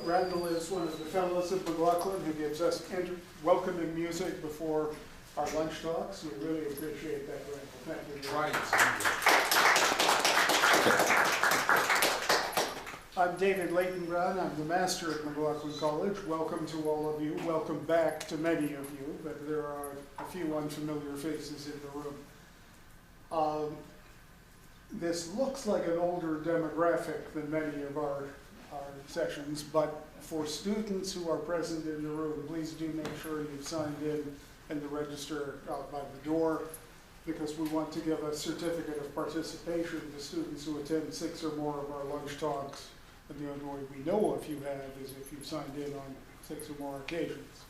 Randall is one of the fellows at McLaughlin who gives us welcoming music before our lunch talks. We really appreciate that, Randall. Thank you. Right. I'm David Leighton-Brown. I'm the master at McLaughlin College. Welcome to all of you. Welcome back to many of you, but there are a few unfamiliar faces in the room. This looks like an older demographic than many of our sessions, but for students who are present in the room, please do make sure you've signed in the register out by the door, because we want to give a certificate of participation to students who attend 6 or more of our lunch talks. And the only way we know if you have is if you've signed in on 6 or more occasions.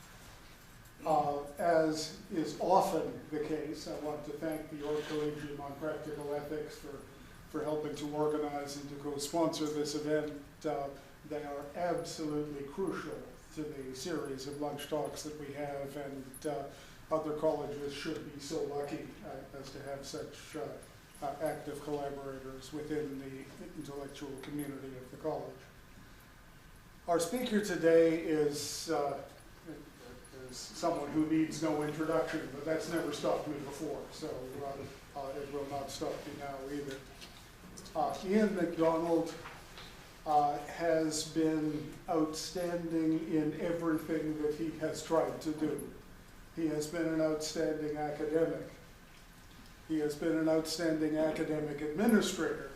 As is often the case, I want to thank the York Collegium on Practical Ethics for helping to organize and to co-sponsor this event. They are absolutely crucial to the series of lunch talks that we have, and other colleges should be so lucky as to have such active collaborators within the intellectual community of the college. Our speaker today is someone who needs no introduction, but that's never stopped me before, so it will not stop me now either. Ian Macdonald has been outstanding in everything that he has tried to do. He has been an outstanding academic. He has been an outstanding academic administrator,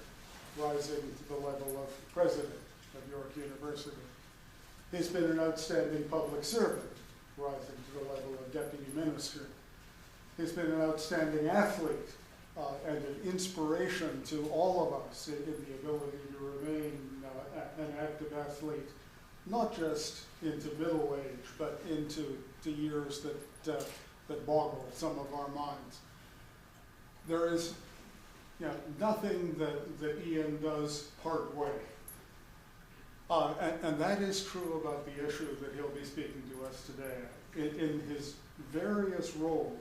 rising to the level of president of York University. He's been an outstanding public servant, rising to the level of deputy minister. He's been an outstanding athlete and an inspiration to all of us in the ability to remain an active athlete, not just into middle age, but into years that boggle some of our minds. There is nothing that Ian does part way. And that is true about the issue that he'll be speaking to us today. In his various roles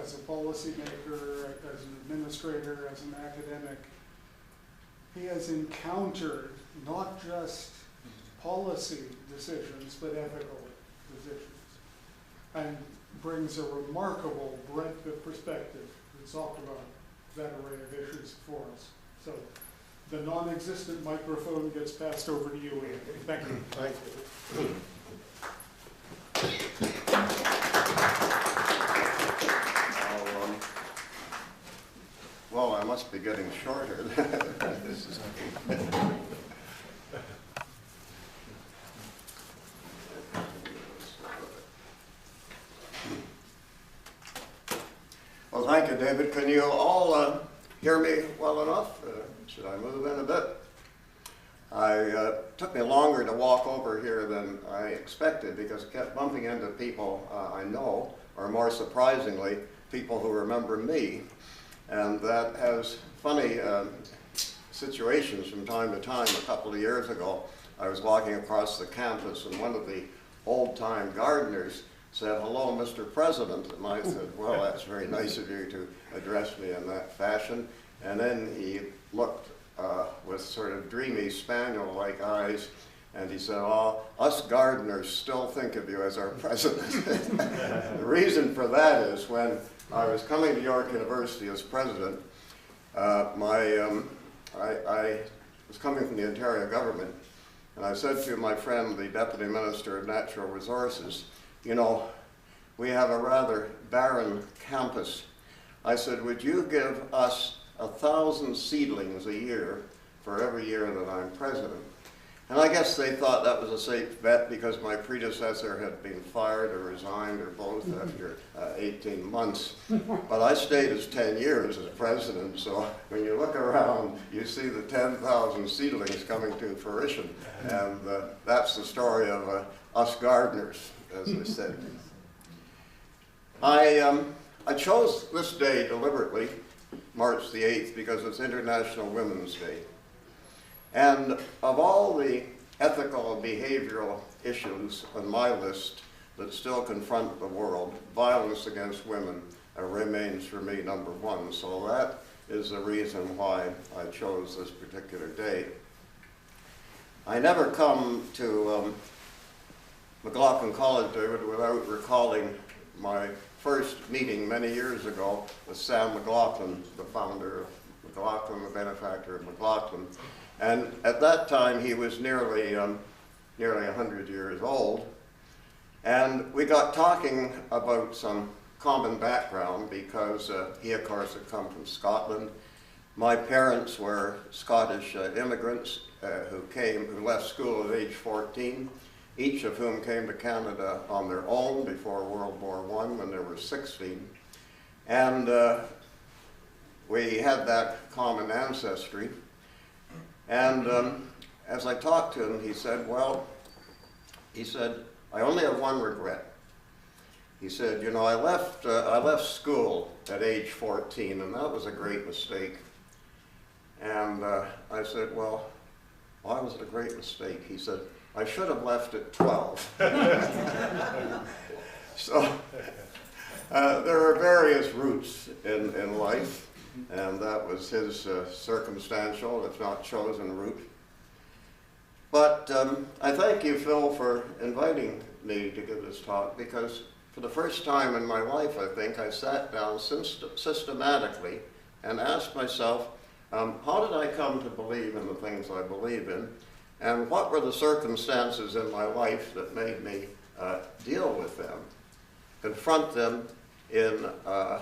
as a policymaker, as an administrator, as an academic, he has encountered not just policy decisions, but ethical decisions, and brings a remarkable breadth of perspective to talk about that array of issues for us. So the non-existent microphone gets passed over to you, Ian. Thank you. Thank you. Well, I must be getting shorter. This is Well, thank you, David. Can you all hear me well enough? Should I move in a bit? It took me longer to walk over here than I expected because I kept bumping into people I know, or more surprisingly, people who remember me. And that has funny situations from time to time. A couple of years ago, I was walking across the campus and one of the old-time gardeners said, "Hello, Mr. President." And I said, "Well, that's very nice of you to address me in that fashion." And then he looked with sort of dreamy spaniel-like eyes, and he said, "Oh, us gardeners still think of you as our president." The reason for that is when I was coming to York University as president, I was coming from the Ontario government, and I said to my friend, the Deputy Minister of Natural Resources, "You know, we have a rather barren campus." I said, "Would you give us 1,000 seedlings a year for every year that I'm president?" And I guess they thought that was a safe bet because my predecessor had been fired or resigned or both after 18 months. But I stayed as 10 years as president, so when you look around, you see the 10,000 seedlings coming to fruition. And that's the story of us gardeners, as I said. I chose this day deliberately, March the 8th, because it's International Women's Day. And of all the ethical and behavioral issues on my list that still confront the world, violence against women remains for me number one. So that is the reason why I chose this particular day. I never come to McLaughlin College, David, without recalling my first meeting many years ago with Sam McLaughlin, the founder of McLaughlin, the benefactor of McLaughlin. And at that time, he was nearly 100 years old. And we got talking about some common background because he, of course, had come from Scotland. My parents were Scottish immigrants who left school at age 14, each of whom came to Canada on their own before World War I when they were 16. And we had that common ancestry. And as I talked to him, he said, I only have one regret. He said, you know, I left school at age 14, and that was a great mistake. And I said, well, why was it a great mistake? He said, I should have left at 12. So there are various routes in life, and that was his circumstantial, if not chosen, route. But I thank you, Phil, for inviting me to give this talk, because for the first time in my life, I think, I sat down systematically and asked myself, how did I come to believe in the things I believe in? And what were the circumstances in my life that made me deal with them, confront them in an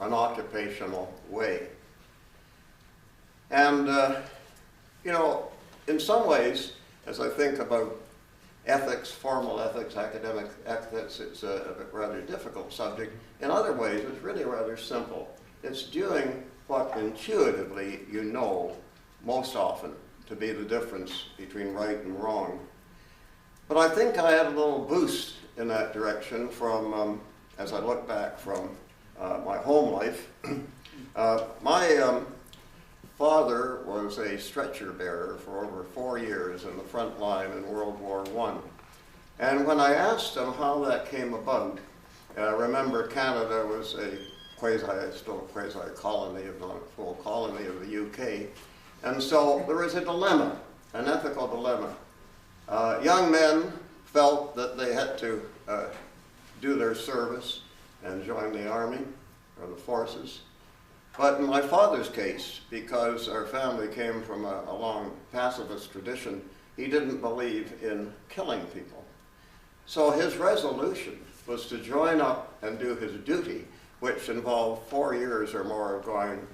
occupational way? And, you know, in some ways, as I think about ethics, formal ethics, academic ethics, it's a rather difficult subject. In other ways, it's really rather simple. It's doing what intuitively you know most often to be the difference between right and wrong. But I think I had a little boost in that direction from, as I look back from my home life. My father was a stretcher bearer for over 4 years in the front line in World War I. And when I asked him how that came about, remember Canada was still a quasi-colony, if not a full colony of the UK. And so there was a dilemma, an ethical dilemma. Young men felt that they had to do their service and join the army or the forces. But in my father's case, because our family came from a long pacifist tradition, he didn't believe in killing people. So his resolution was to join up and do his duty, which involved 4 years or more of going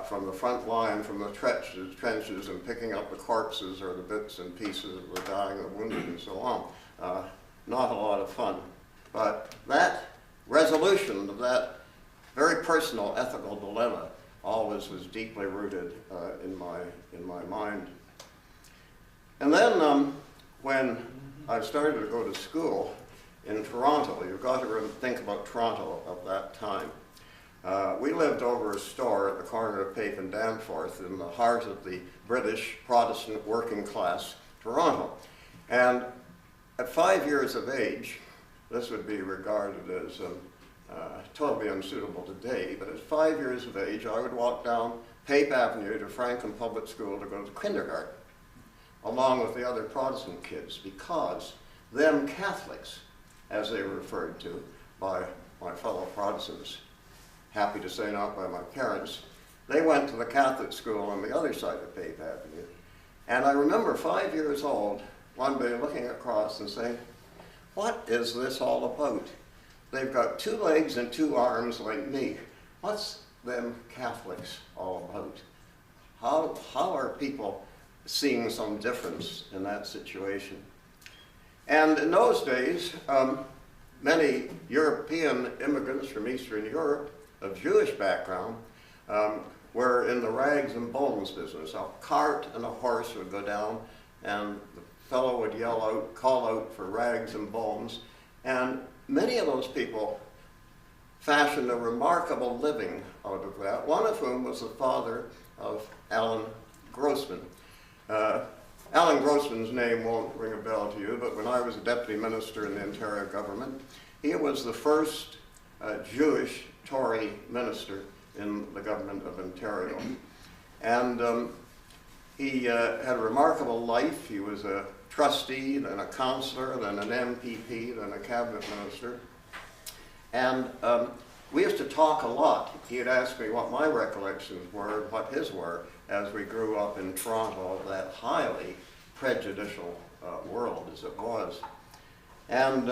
from the front line, from the trenches, and picking up the corpses or the bits and pieces of the dying, the wounded, and so on. Not a lot of fun. But that resolution of that very personal ethical dilemma always was deeply rooted in my mind. And then when I started to go to school in Toronto, you've got to think about Toronto of that time. We lived over a store at the corner of Pape and Danforth in the heart of the British Protestant working class Toronto. And at 5 years of age, this would be regarded as totally unsuitable today, but at 5 years of age, I would walk down Pape Avenue to Franklin Public School to go to kindergarten, along with the other Protestant kids, because them Catholics, as they were referred to by my fellow Protestants, happy to say not by my parents, they went to the Catholic school on the other side of Pape Avenue. And I remember 5 years old, one day looking across and saying, what is this all about? They've got 2 legs and 2 arms like me. What's them Catholics all about? How are people seeing some difference in that situation? And in those days, many European immigrants from Eastern Europe of Jewish background were in the rags and bones business. A cart and a horse would go down, and the fellow would yell out, call out for rags and bones. And many of those people fashioned a remarkable living out of that, one of whom was the father of Alan Grossman. Alan Grossman's name won't ring a bell to you, but when I was a deputy minister in the Ontario government, he was the first Jewish Tory minister in the government of Ontario. And He had a remarkable life. He was a trustee, then a councillor, then an MPP, then a cabinet minister. And we used to talk a lot. He'd ask me what my recollections were and what his were as we grew up in Toronto, that highly prejudicial world as it was. And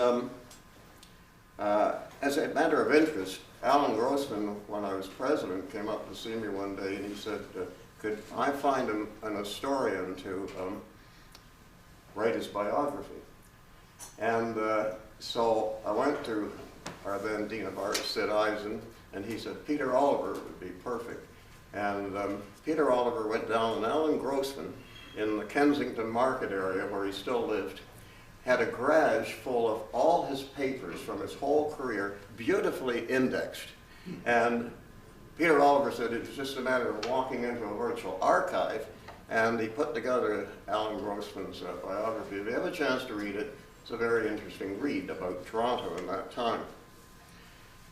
as a matter of interest, Alan Grossman, when I was president, came up to see me one day and he said, could I find an historian to write his biography? And so I went to our then Dean of Arts, Sid Eisen, and he said, Peter Oliver would be perfect. And Peter Oliver went down, and Alan Grossman, in the Kensington Market area where he still lived, had a garage full of all his papers from his whole career, beautifully indexed. And Peter Oliver said it was just a matter of walking into a virtual archive, and he put together Alan Grossman's biography. If you have a chance to read it, it's a very interesting read about Toronto in that time.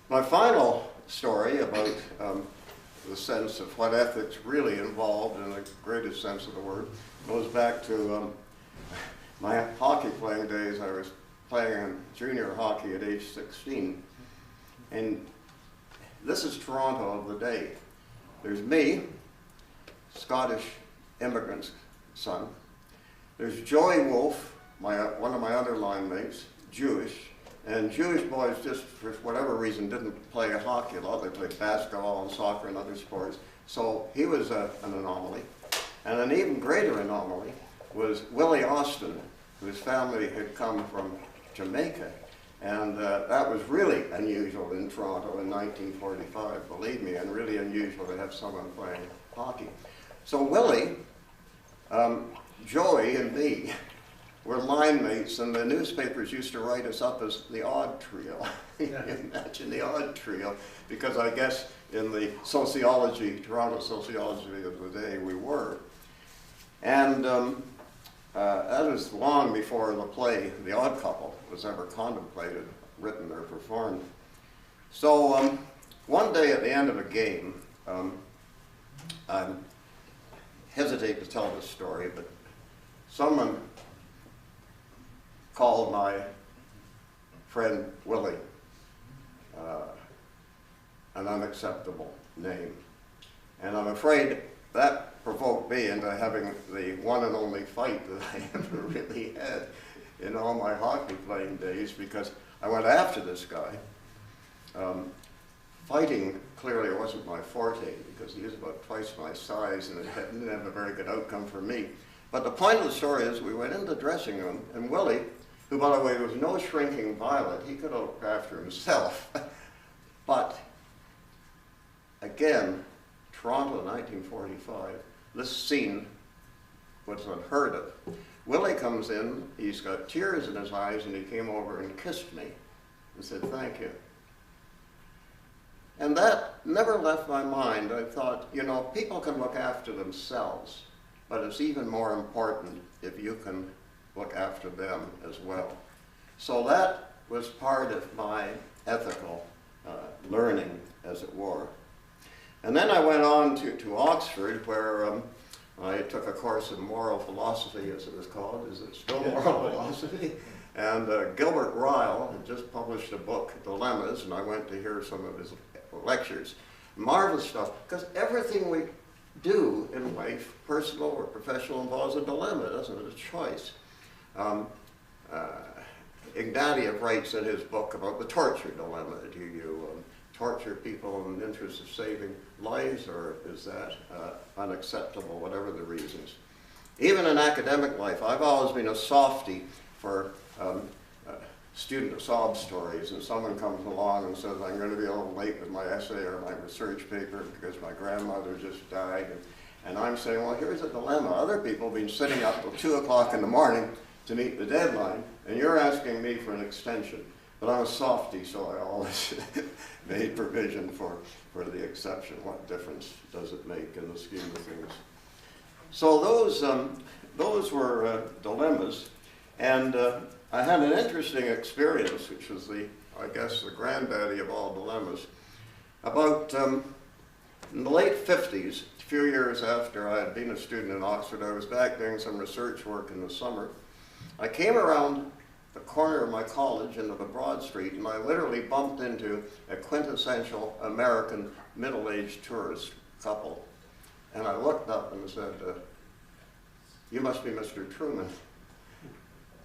My final story about the sense of what ethics really involved in the greatest sense of the word goes back to my hockey playing days. I was playing junior hockey at age 16. And this is Toronto of the day. There's me, Scottish immigrant's son. There's Joey Wolf, one of my other line mates, Jewish. And Jewish boys just, for whatever reason, didn't play hockey a lot. They played basketball and soccer and other sports. So he was an anomaly. And an even greater anomaly was Willie Austin, whose family had come from Jamaica. And that was really unusual in Toronto in 1945, believe me, and really unusual to have someone playing hockey. So Willie, Joey, and me were line mates, and the newspapers used to write us up as the odd trio. Imagine the odd trio, because I guess in the sociology, Toronto sociology of the day, we were. And that was long before the play, The Odd Couple, was ever contemplated, written, or performed. So one day at the end of a game, I hesitate to tell this story, but someone called my friend Willie an unacceptable name. And I'm afraid that provoked me into having the one and only fight that I ever really had in all my hockey playing days, because I went after this guy. Fighting clearly wasn't my forte, because he is about twice my size and it didn't have a very good outcome for me. But the point of the story is we went in the dressing room, and Willie, who, by the way, was no shrinking violet, he could look after himself. But again, Toronto, 1945, this scene was unheard of. Willie comes in, he's got tears in his eyes, and he came over and kissed me and said, "Thank you." And that never left my mind. I thought, you know, people can look after themselves, but it's even more important if you can look after them as well. So that was part of my ethical learning, as it were. And then I went on to Oxford, where I took a course in moral philosophy, as it was called. Is it still moral philosophy? And Gilbert Ryle had just published a book, Dilemmas, and I went to hear some of his lectures. Marvelous stuff, because everything we do in life, personal or professional, involves a dilemma, doesn't it? A choice. Ignatieff writes in his book about the torture dilemma. Do you torture people in the interest of saving lives, or is that unacceptable, whatever the reasons? Even in academic life, I've always been a softie for student sob stories, and someone comes along and says, "I'm going to be a little late with my essay or my research paper because my grandmother just died." And I'm saying, well, here's a dilemma. Other people have been sitting up till 2 o'clock in the morning to meet the deadline, and you're asking me for an extension. But I'm a softie, so I always made provision for the exception. What difference does it make in the scheme of things? So those were dilemmas, and I had an interesting experience, which was I guess the granddaddy of all dilemmas. About in the late 50s, a few years after I had been a student in Oxford, I was back doing some research work in the summer. I came around the corner of my college into the Broad Street, and I literally bumped into a quintessential American middle-aged tourist couple. And I looked up and said, "You must be Mr. Truman."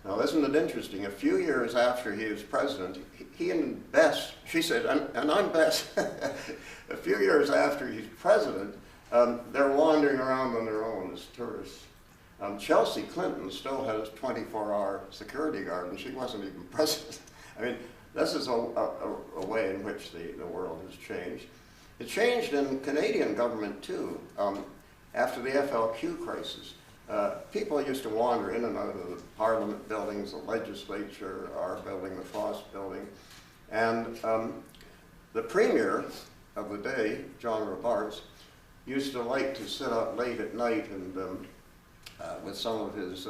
Now, isn't it interesting? A few years after he was president, he and Bess, she said, and I'm Bess, a few years after he's president, they're wandering around on their own as tourists. Chelsea Clinton still has 24-hour security guard, and she wasn't even president. I mean, this is a way in which the world has changed. It changed in Canadian government, too. After the FLQ crisis, people used to wander in and out of the Parliament buildings, the legislature, our building, the Frost building. And the premier of the day, John Robarts, used to like to sit up late at night and with some of his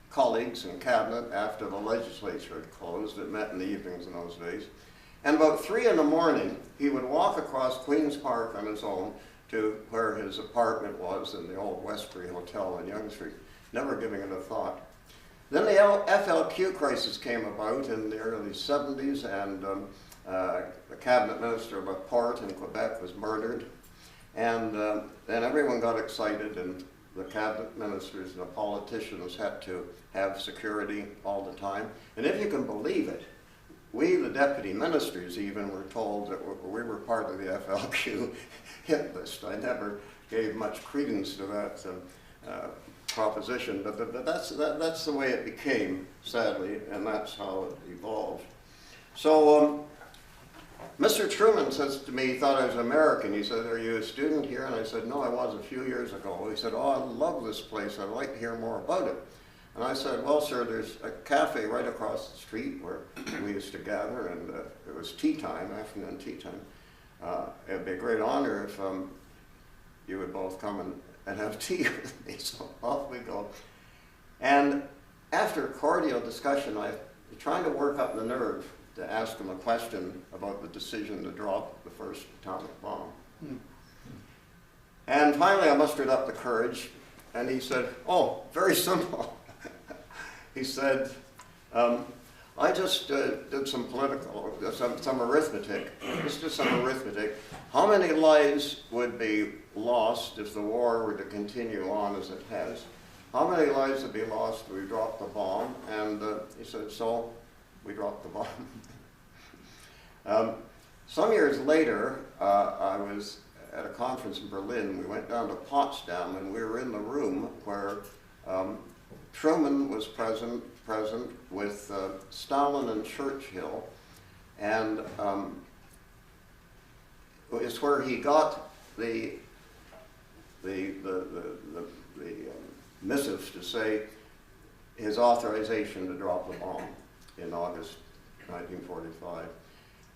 colleagues in cabinet after the legislature had closed. It met in the evenings in those days. And about 3 in the morning, he would walk across Queen's Park on his own to where his apartment was in the old Westbury Hotel on Yonge Street, never giving it a thought. Then the FLQ crisis came about in the early 70s, and the cabinet minister Laporte in Quebec was murdered. And then everyone got excited, and the cabinet ministers and the politicians had to have security all the time. And if you can believe it, we, the deputy ministers, even were told that we were part of the FLQ hit list. I never gave much credence to that proposition, but that's the way it became, sadly, and that's how it evolved. So Mr. Truman says to me, he thought I was American. He said, "Are you a student here?" And I said, "No, I was a few years ago." He said, "Oh, I love this place. I'd like to hear more about it." And I said, "Well, sir, there's a cafe right across the street where we used to gather, and it was tea time, afternoon tea time. It'd be a great honor if you would both come and have tea with me." So off we go. And after cordial discussion, I was trying to work up the nerve to ask him a question about the decision to drop the first atomic bomb. And finally, I mustered up the courage, and he said, "Oh, very simple." He said, "I just did some some arithmetic. Just did some arithmetic. How many lives would be lost if the war were to continue on as it has? How many lives would be lost if we dropped the bomb?" And he said, "So we dropped the bomb." Some years later, I was at a conference in Berlin. We went down to Potsdam, and we were in the room where Truman was present with Stalin and Churchill, and it's where he got the missives to say his authorization to drop the bomb in August 1945.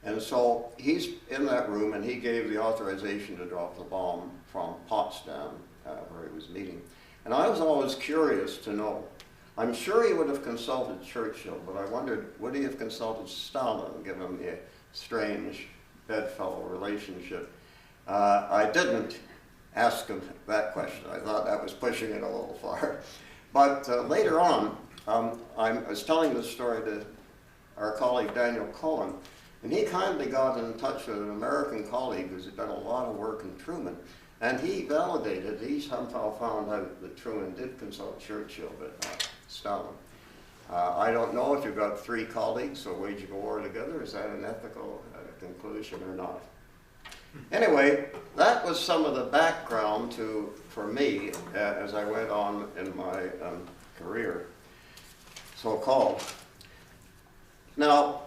And so he's in that room, and he gave the authorization to drop the bomb from Potsdam, where he was meeting. And I was always curious to know. I'm sure he would have consulted Churchill, but I wondered, would he have consulted Stalin, given the strange bedfellow relationship? I didn't ask him that question. I thought that was pushing it a little far. But later on, I was telling this story to our colleague Daniel Cohen, and he kindly got in touch with an American colleague who's done a lot of work in Truman. And he validated, he somehow found out that Truman did consult Churchill, but not Stalin. I don't know if you've got 3 colleagues, so waging a war together, is that an ethical conclusion or not? Anyway, that was some of the background for me as I went on in my career, so-called. Now,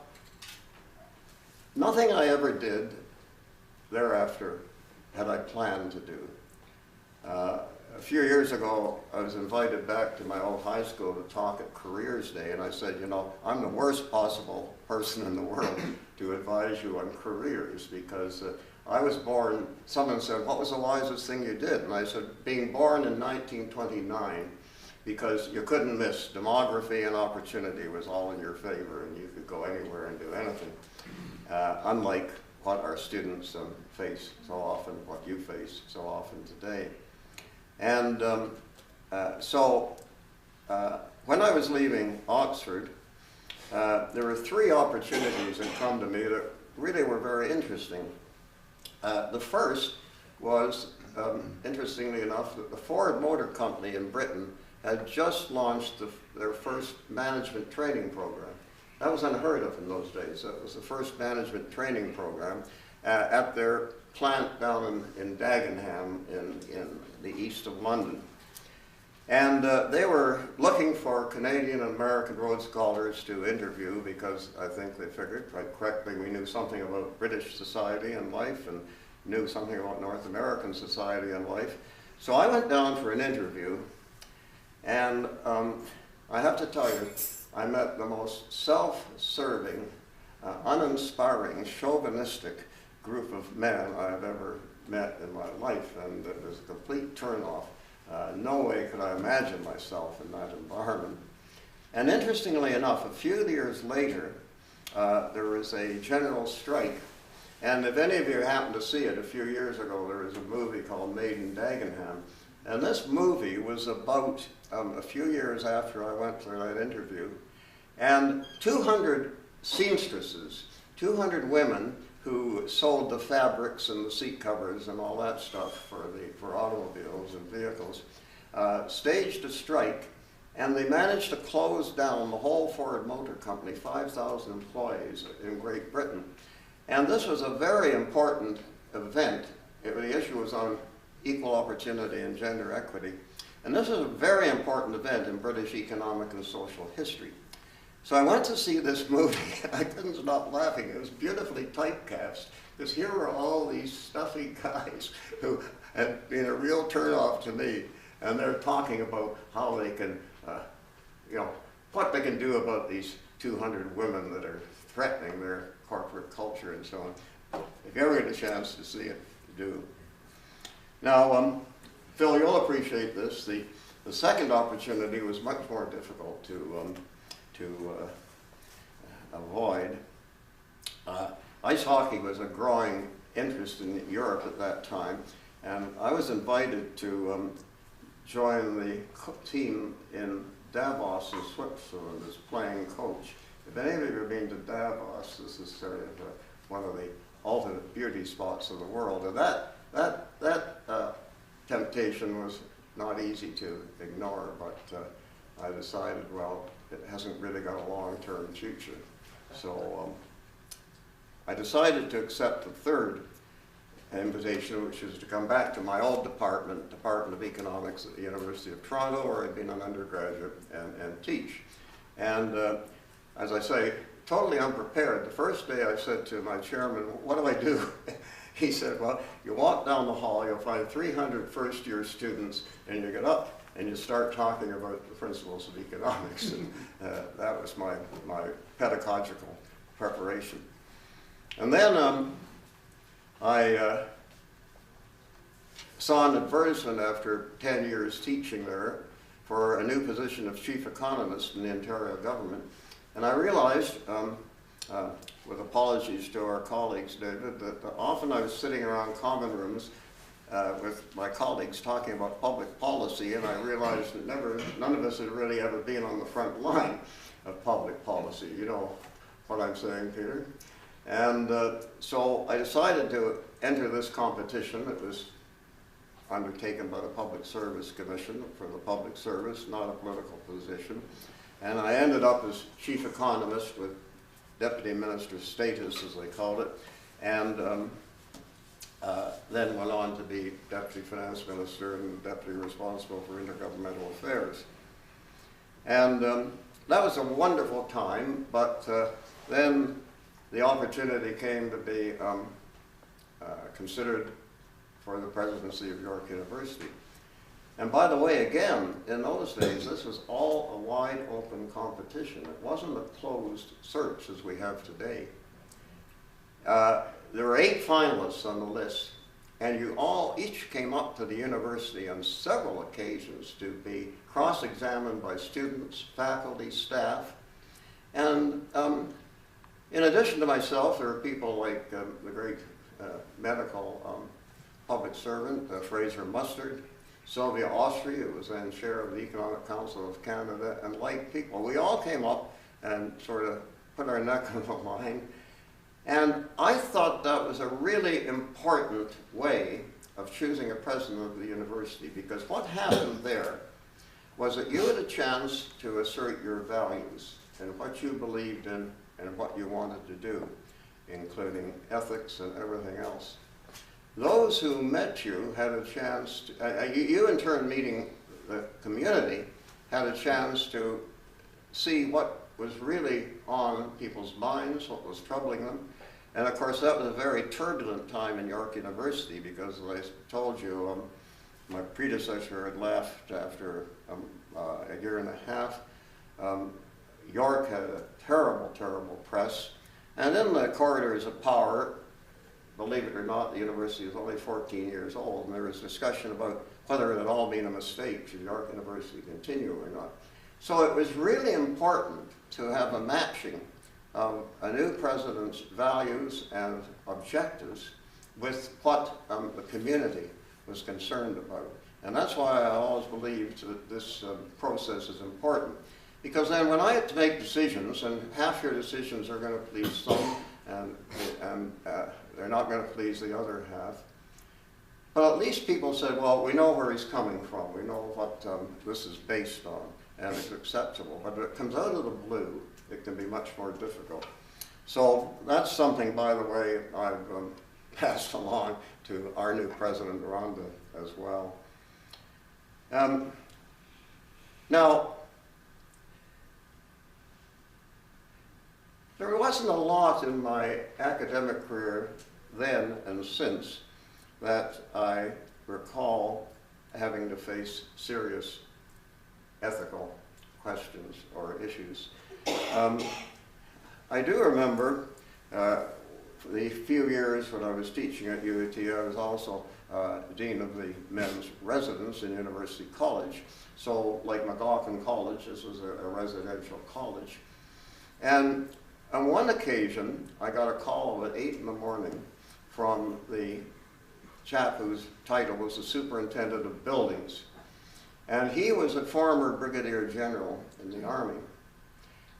nothing I ever did thereafter had I planned to do. A few years ago, I was invited back to my old high school to talk at Careers Day, and I said, you know, I'm the worst possible person in the world to advise you on careers, because I was born, someone said, what was the wisest thing you did? And I said, being born in 1929, because you couldn't miss. Demography and opportunity was all in your favor, and you could go anywhere and do anything. Unlike what our students face so often, what you face so often today. And so when I was leaving Oxford, there were 3 opportunities that come to me that really were very interesting. The first was, interestingly enough, that the Ford Motor Company in Britain had just launched their first management training program. That was unheard of in those days. That was the first management training program at their plant down in Dagenham in the east of London. And they were looking for Canadian and American Rhodes Scholars to interview because I think they figured, quite correctly, we knew something about British society and life and knew something about North American society and life. So I went down for an interview, and I have to tell you, I met the most self-serving, uninspiring, chauvinistic group of men I have ever met in my life, and it was a complete turn-off. No way could I imagine myself in that environment. And interestingly enough, a few years later, there was a general strike. And if any of you happened to see it, a few years ago, there was a movie called Made in Dagenham. And this movie was about a few years after I went for that interview. And 200 seamstresses, 200 women who sold the fabrics and the seat covers and all that stuff for automobiles and vehicles, staged a strike, and they managed to close down the whole Ford Motor Company, 5,000 employees in Great Britain. And this was a very important event. The issue was on equal opportunity and gender equity. And this was a very important event in British economic and social history. So I went to see this movie, and I couldn't stop laughing. It was beautifully typecast, because here were all these stuffy guys who had been a real turnoff to me, and they're talking about how they can, what they can do about these 200 women that are threatening their corporate culture and so on. If you ever get a chance to see it, do. Now, Phil, you'll appreciate this. The second opportunity was much more difficult to avoid. Ice hockey was a growing interest in Europe at that time, and I was invited to join the team in Davos in Switzerland as playing coach. If any of you have been to Davos, this is sort of one of the ultimate beauty spots of the world, and that temptation was not easy to ignore, but I decided, well, it hasn't really got a long-term future. So I decided to accept the third invitation, which is to come back to my old Department of Economics at the University of Toronto, where I'd been an undergraduate, and teach. And as I say, totally unprepared. The first day I said to my chairman, what do I do? He said, well, you walk down the hall, you'll find 300 first-year students, and you get up and you start talking about the principles of economics. And that was my pedagogical preparation. And then I saw an advertisement after 10 years teaching there for a new position of chief economist in the Ontario government. And I realized, with apologies to our colleagues, David, that often I was sitting around common rooms with my colleagues talking about public policy, and I realized that none of us had really ever been on the front line of public policy. You know what I'm saying, Peter? And so I decided to enter this competition. It was undertaken by the Public Service Commission for the public service, not a political position. And I ended up as chief economist with deputy minister status, as they called it, and then went on to be deputy finance minister and deputy responsible for intergovernmental affairs. And that was a wonderful time, but then the opportunity came to be considered for the presidency of York University. And by the way, again, in those days, this was all a wide open competition. It wasn't a closed search as we have today. There were 8 finalists on the list, and you all each came up to the university on several occasions to be cross-examined by students, faculty, staff. And in addition to myself, there were people like the great medical public servant, Fraser Mustard, Sylvia Austria, who was then chair of the Economic Council of Canada, and like people. We all came up and sort of put our neck on the line. And I thought that was a really important way of choosing a president of the university, because what happened there was that you had a chance to assert your values and what you believed in and what you wanted to do, including ethics and everything else. Those who met you had a chance to, you in turn meeting the community, had a chance to see what was really on people's minds, what was troubling them. And of course that was a very turbulent time in York University, because as I told you, my predecessor had left after a year and a half. York had a terrible, terrible press. And in the corridors of power, believe it or not, the university was only 14 years old, and there was discussion about whether it had all been a mistake, should York University continue or not. So it was really important to have a matching of a new president's values and objectives with what the community was concerned about. And that's why I always believed that this process is important. Because then when I had to make decisions, and half your decisions are going to please some, and they're not going to please the other half, but at least people said, well, we know where he's coming from, we know what this is based on, and it's acceptable. But if it comes out of the blue, it can be much more difficult. So that's something, by the way, I've passed along to our new president, Rhonda, as well. Now, there wasn't a lot in my academic career then and since that I recall having to face serious ethical questions or issues. I do remember the few years when I was teaching at UAT, I was also Dean of the Men's Residence in University College. So like McLaughlin College, this was a residential college. And on one occasion, I got a call at 8 in the morning from the chap whose title was the Superintendent of Buildings. And he was a former Brigadier General in the Army.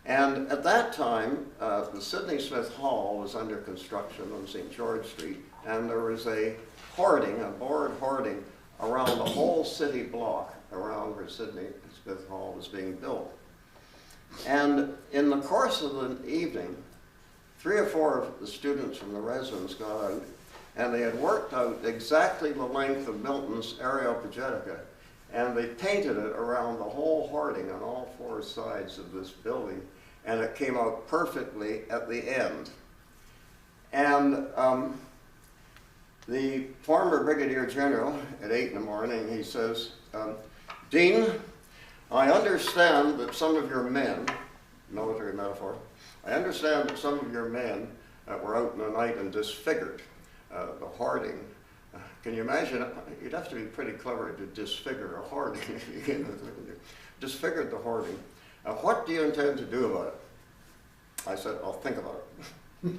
And at that time, the Sidney Smith Hall was under construction on St. George Street, and there was a hoarding, a board hoarding, around the whole city block around where Sidney Smith Hall was being built. And in the course of the evening, 3 or 4 of the students from the residence got out, and they had worked out exactly the length of Milton's Areopagitica, and they painted it around the whole hoarding on all 4 sides of this building, and it came out perfectly at the end. And the former Brigadier General, at 8 in the morning, he says, Dean, I understand that some of your men, military metaphor, I understand that some of your men were out in the night and disfigured the hoarding. Can you imagine? You'd have to be pretty clever to disfigure a hoarding. Disfigured the hoarding. What do you intend to do about it? I said, I'll think about it.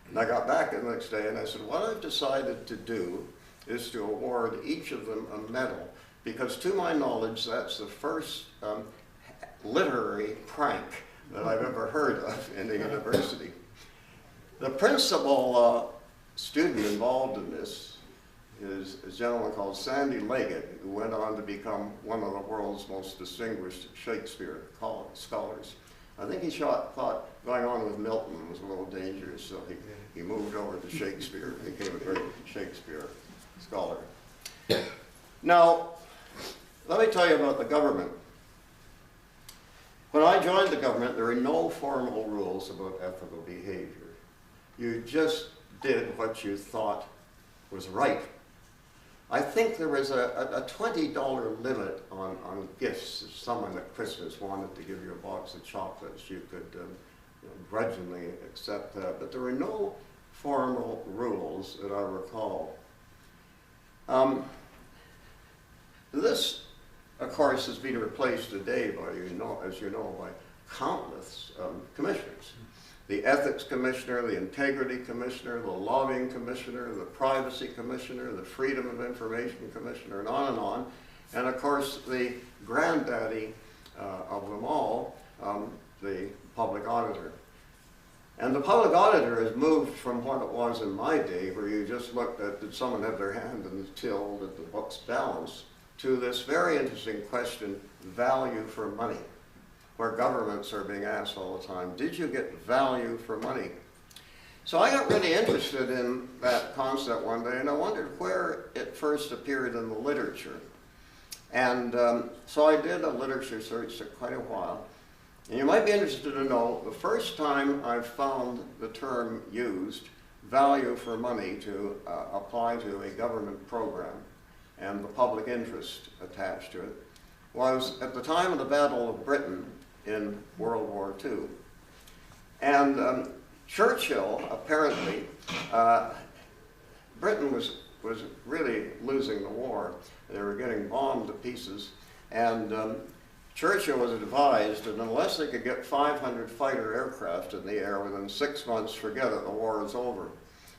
And I got back the next day and I said, what I've decided to do is to award each of them a medal, because to my knowledge, that's the first literary prank that I've ever heard of in the university. The principal student involved in this is a gentleman called Sandy Leggett, who went on to become one of the world's most distinguished Shakespeare scholars. I think he thought going on with Milton was a little dangerous, so he moved over to Shakespeare and became a great Shakespeare scholar. Now, let me tell you about the government. When I joined the government, there were no formal rules about ethical behavior. You just did what you thought was right. I think there was a $20 limit on gifts. If someone at Christmas wanted to give you a box of chocolates, you could grudgingly accept that. But there were no formal rules that I recall. This, of course, has been replaced today by, as you know, by countless commissioners. The Ethics Commissioner, the Integrity Commissioner, the Lobbying Commissioner, the Privacy Commissioner, the Freedom of Information Commissioner, and on and on. And of course, the granddaddy of them all, the Public Auditor. And the Public Auditor has moved from what it was in my day, where you just looked at, did someone have their hand in the till, did the books balance, to this very interesting question, value for money, where governments are being asked all the time, did you get value for money? So I got really interested in that concept one day, and I wondered where it first appeared in the literature. And so I did a literature search for quite a while. And you might be interested to know, the first time I found the term used, value for money, to apply to a government program and the public interest attached to it, was at the time of the Battle of Britain in World War II. And Churchill, apparently, Britain was really losing the war. They were getting bombed to pieces. And Churchill was advised that unless they could get 500 fighter aircraft in the air within 6 months, forget it, the war is over.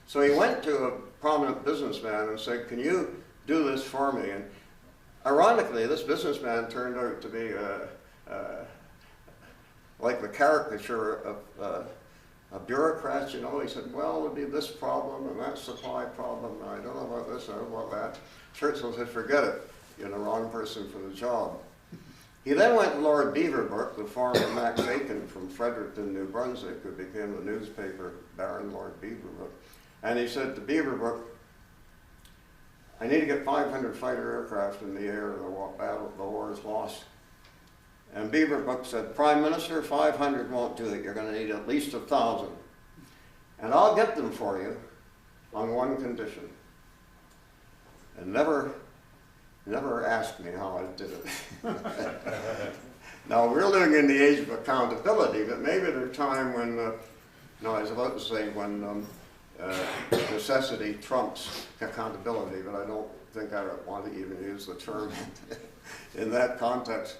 So he went to a prominent businessman and said, can you do this for me? And ironically, this businessman turned out to be like the caricature of a bureaucrat, you know. He said, well, there'll be this problem and that supply problem, and I don't know about this, I don't know about that. Churchill said, forget it, you're the wrong person for the job. He then went to Lord Beaverbrook, the former Max Aiken from Fredericton, New Brunswick, who became the newspaper baron, Lord Beaverbrook. And he said to Beaverbrook, I need to get 500 fighter aircraft in the air, the war is lost. And Beaverbrook said, Prime Minister, 500 won't do it. You're going to need at least 1,000. And I'll get them for you on one condition. And never ask me how I did it. Now, we're living in the age of accountability, but maybe at a time when, no, I was about to say when necessity trumps accountability, but I don't think I want to even use the term in that context.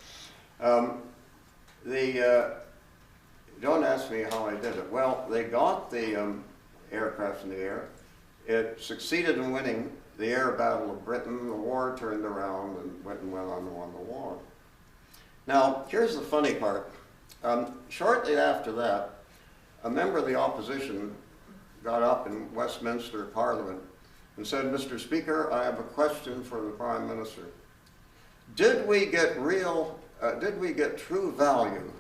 Don't ask me how I did it. Well, they got the aircraft in the air. It succeeded in winning the air battle of Britain. The war turned around and Britain went on to win the war. Now, here's the funny part. Shortly after that, a member of the opposition got up in Westminster Parliament and said, Mr. Speaker, I have a question for the Prime Minister. Did we get true value?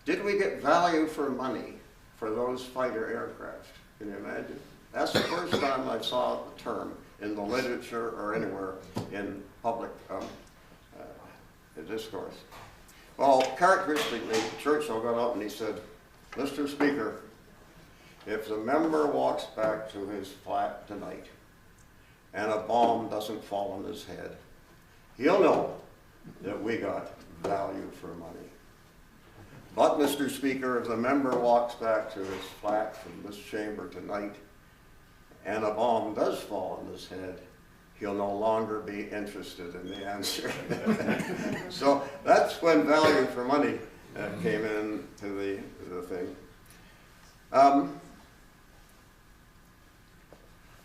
Did we get value for money for those fighter aircraft? Can you imagine? That's the first time I saw the term in the literature or anywhere in public discourse. Well, characteristically, Churchill got up and he said, Mr. Speaker, if the member walks back to his flat tonight and a bomb doesn't fall on his head, he'll know that we got value for money. But, Mr. Speaker, if the member walks back to his flat from this chamber tonight and a bomb does fall on his head, he'll no longer be interested in the answer. So that's when value for money came into the thing.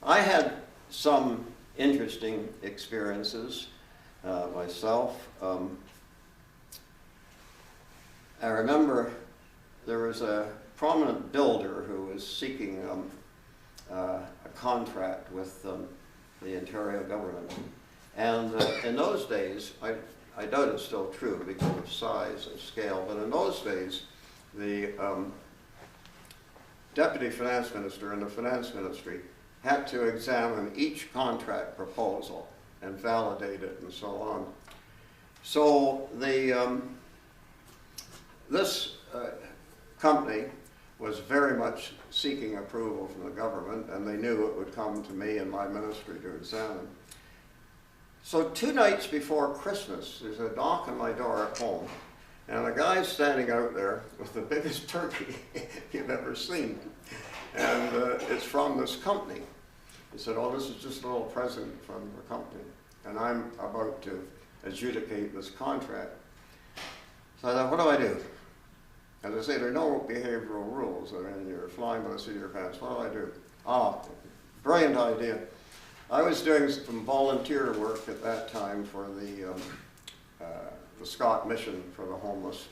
I had some interesting experiences myself. I remember there was a prominent builder who was seeking a contract with the Ontario government. And in those days, I doubt it's still true because of size and scale, but in those days, the Deputy Finance Minister in the Finance Ministry had to examine each contract proposal and validate it and so on. So this company was very much seeking approval from the government, and they knew it would come to me and my ministry to examine. So 2 nights before Christmas, there's a knock on my door at home, and a guy's standing out there with the biggest turkey you've ever seen. And it's from this company. He said, oh, this is just a little present from the company, and I'm about to adjudicate this contract. So I thought, what do I do? As I say, there are no behavioral rules. I mean, you're flying by the seat of your pants. What do I do? Brilliant idea. I was doing some volunteer work at that time for the Scott Mission for the homeless.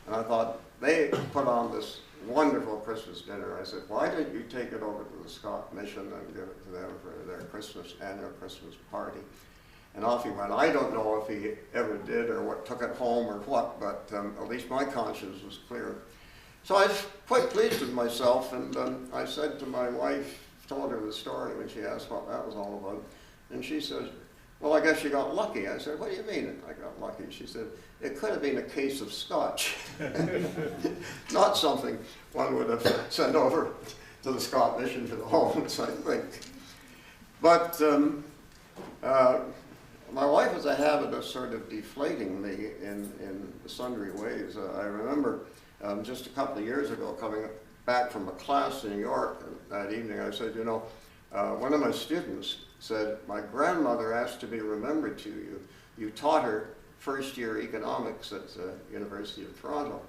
And I thought, they put on this wonderful Christmas dinner. I said, why don't you take it over to the Scott Mission and give it to them for their annual Christmas party? And off he went. I don't know if he ever did or what took it home or what, but at least my conscience was clear. So I was quite pleased with myself, and I said to my wife, told her the story when she asked what that was all about, and she said, well, I guess you got lucky. I said, what do you mean I got lucky? She said, it could have been a case of scotch. Not something one would have sent over to the Scott Mission for the homeless, I think. But my wife has a habit of sort of deflating me in sundry ways. I remember just a couple of years ago coming back from a class in New York that evening, I said, you know, one of my students said, my grandmother asked to be remembered to you. You taught her first year economics at the University of Toronto.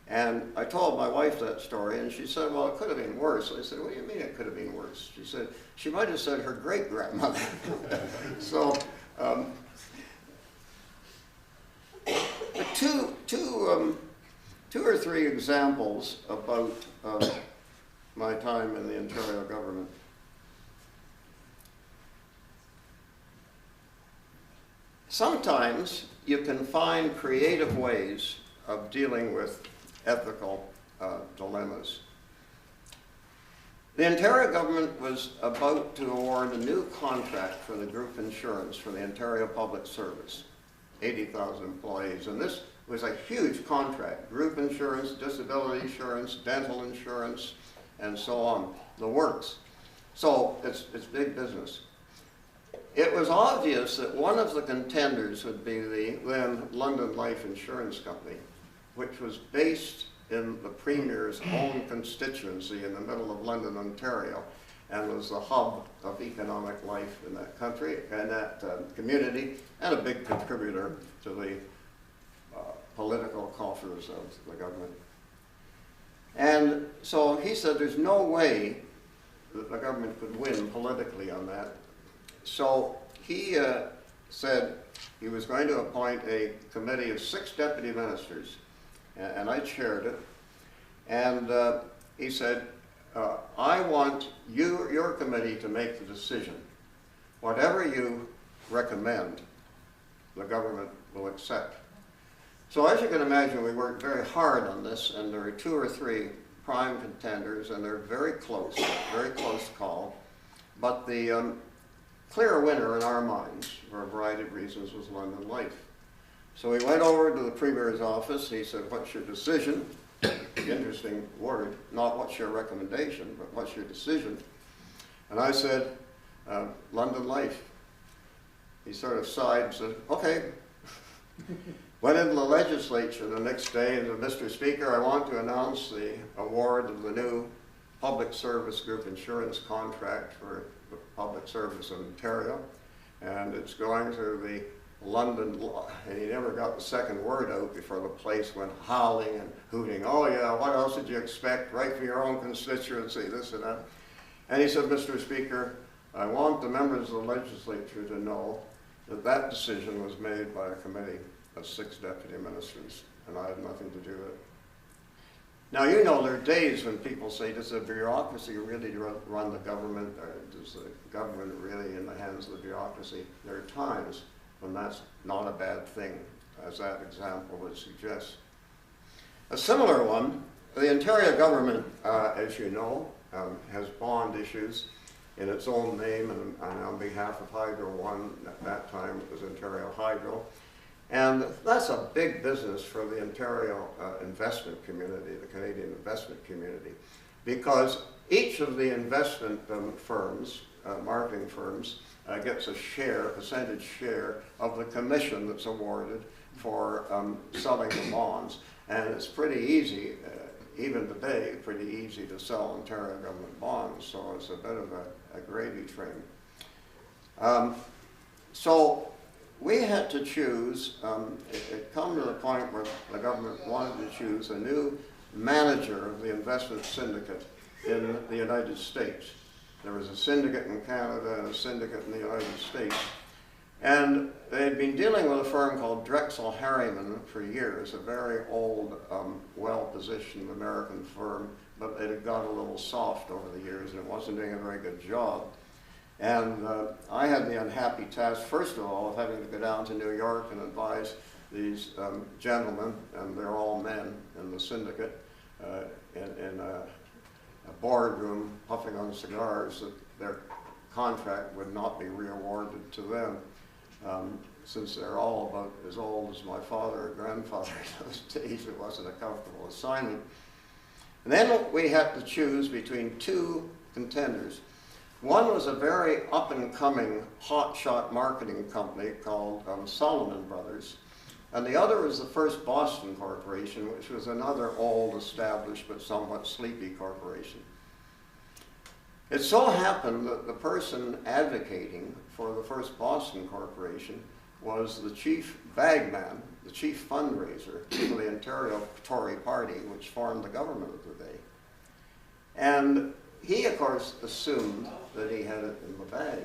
And I told my wife that story, and she said, well, it could have been worse. I said, what do you mean it could have been worse? She said, she might have said her great-grandmother. So, two or three examples about my time in the Ontario government. Sometimes you can find creative ways of dealing with ethical dilemmas. The Ontario government was about to award a new contract for the group insurance for the Ontario Public Service, 80,000 employees, and this was a huge contract, group insurance, disability insurance, dental insurance, and so on, the works. So it's big business. It was obvious that one of the contenders would be the then London Life Insurance Company, which was based in the Premier's own constituency in the middle of London, Ontario, and was the hub of economic life in that country and that community, and a big contributor to the political coffers of the government. And so he said there's no way that the government could win politically on that. So he said he was going to appoint a committee of 6 deputy ministers, and I chaired it. And he said, I want your committee to make the decision. Whatever you recommend, the government will accept. So as you can imagine, we worked very hard on this, and there are 2 or 3 prime contenders, and they're very close call. But the clear winner in our minds, for a variety of reasons, was London Life. So we went over to the Premier's office. He said, what's your decision? Interesting word, not what's your recommendation, but what's your decision? And I said, London Life. He sort of sighed and said, okay. Went into the legislature the next day and said, Mr. Speaker, I want to announce the award of the new public service group insurance contract for the public service of Ontario. And it's going to the London law. And he never got the second word out before the place went howling and hooting. Oh yeah, what else did you expect? Right for your own constituency, this and that. And he said, Mr. Speaker, I want the members of the legislature to know that that decision was made by a committee of 6 deputy ministers, and I had nothing to do with it. Now, you know, there are days when people say, does the bureaucracy really run the government, or does the government really in the hands of the bureaucracy? There are times when that's not a bad thing, as that example would suggest. A similar one, the Ontario government, as you know, has bond issues in its own name and on behalf of Hydro One. At that time it was Ontario Hydro. And that's a big business for the Ontario investment community, the Canadian investment community, because each of the investment firms, marketing firms, gets a percentage share of the commission that's awarded for selling the bonds. And it's pretty easy, even today, pretty easy to sell Ontario government bonds, so it's a bit of a gravy train. So we had to choose, it come to the point where the government wanted to choose a new manager of the investment syndicate in the United States. There was a syndicate in Canada and a syndicate in the United States. And they had been dealing with a firm called Drexel Harriman for years, a very old, well-positioned American firm, but it had got a little soft over the years and it wasn't doing a very good job. And I had the unhappy task, first of all, of having to go down to New York and advise these gentlemen, and they're all men in the syndicate, in a boardroom puffing on cigars, that their contract would not be re-awarded to them, since they're all about as old as my father or grandfather in those days. It wasn't a comfortable assignment. And then we had to choose between two contenders. One was a very up-and-coming, hotshot marketing company called Solomon Brothers, and the other was the First Boston Corporation, which was another old, established, but somewhat sleepy corporation. It so happened that the person advocating for the First Boston Corporation was the chief bagman, the chief fundraiser for the Ontario Tory Party, which formed the government of the day. And he, of course, assumed that he had it in the bag.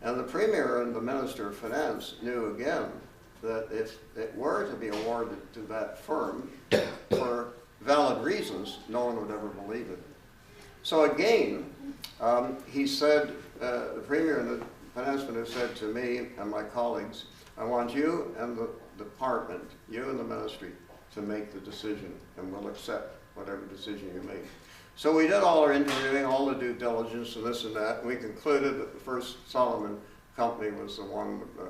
And the Premier and the Minister of Finance knew again that if it were to be awarded to that firm for valid reasons, no one would ever believe it. So again, he said, the Premier and the Finance Minister said to me and my colleagues, I want you and the department, you and the ministry, to make the decision, and we'll accept whatever decision you make. So we did all our interviewing, all the due diligence and this and that, and we concluded that the First Solomon Company was the one, the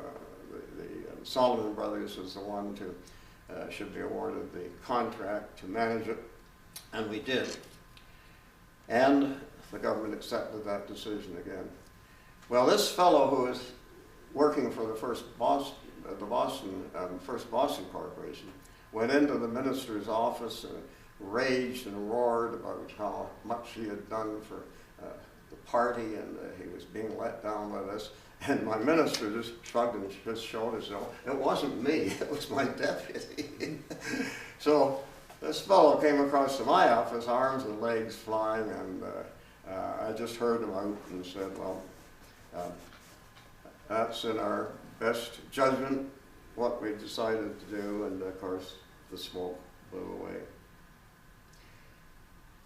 Solomon Brothers was the one to, should be awarded the contract to manage it, and we did. And the government accepted that decision again. Well, this fellow who was working for the First Boston Corporation went into the minister's office and raged and roared about how much he had done for the party, and he was being let down by this. And my minister just shrugged his shoulders, no, it wasn't me, it was my deputy. So this fellow came across to my office, arms and legs flying, and I just heard him out and said, well, that's in our best judgment what we decided to do, and of course the smoke blew away.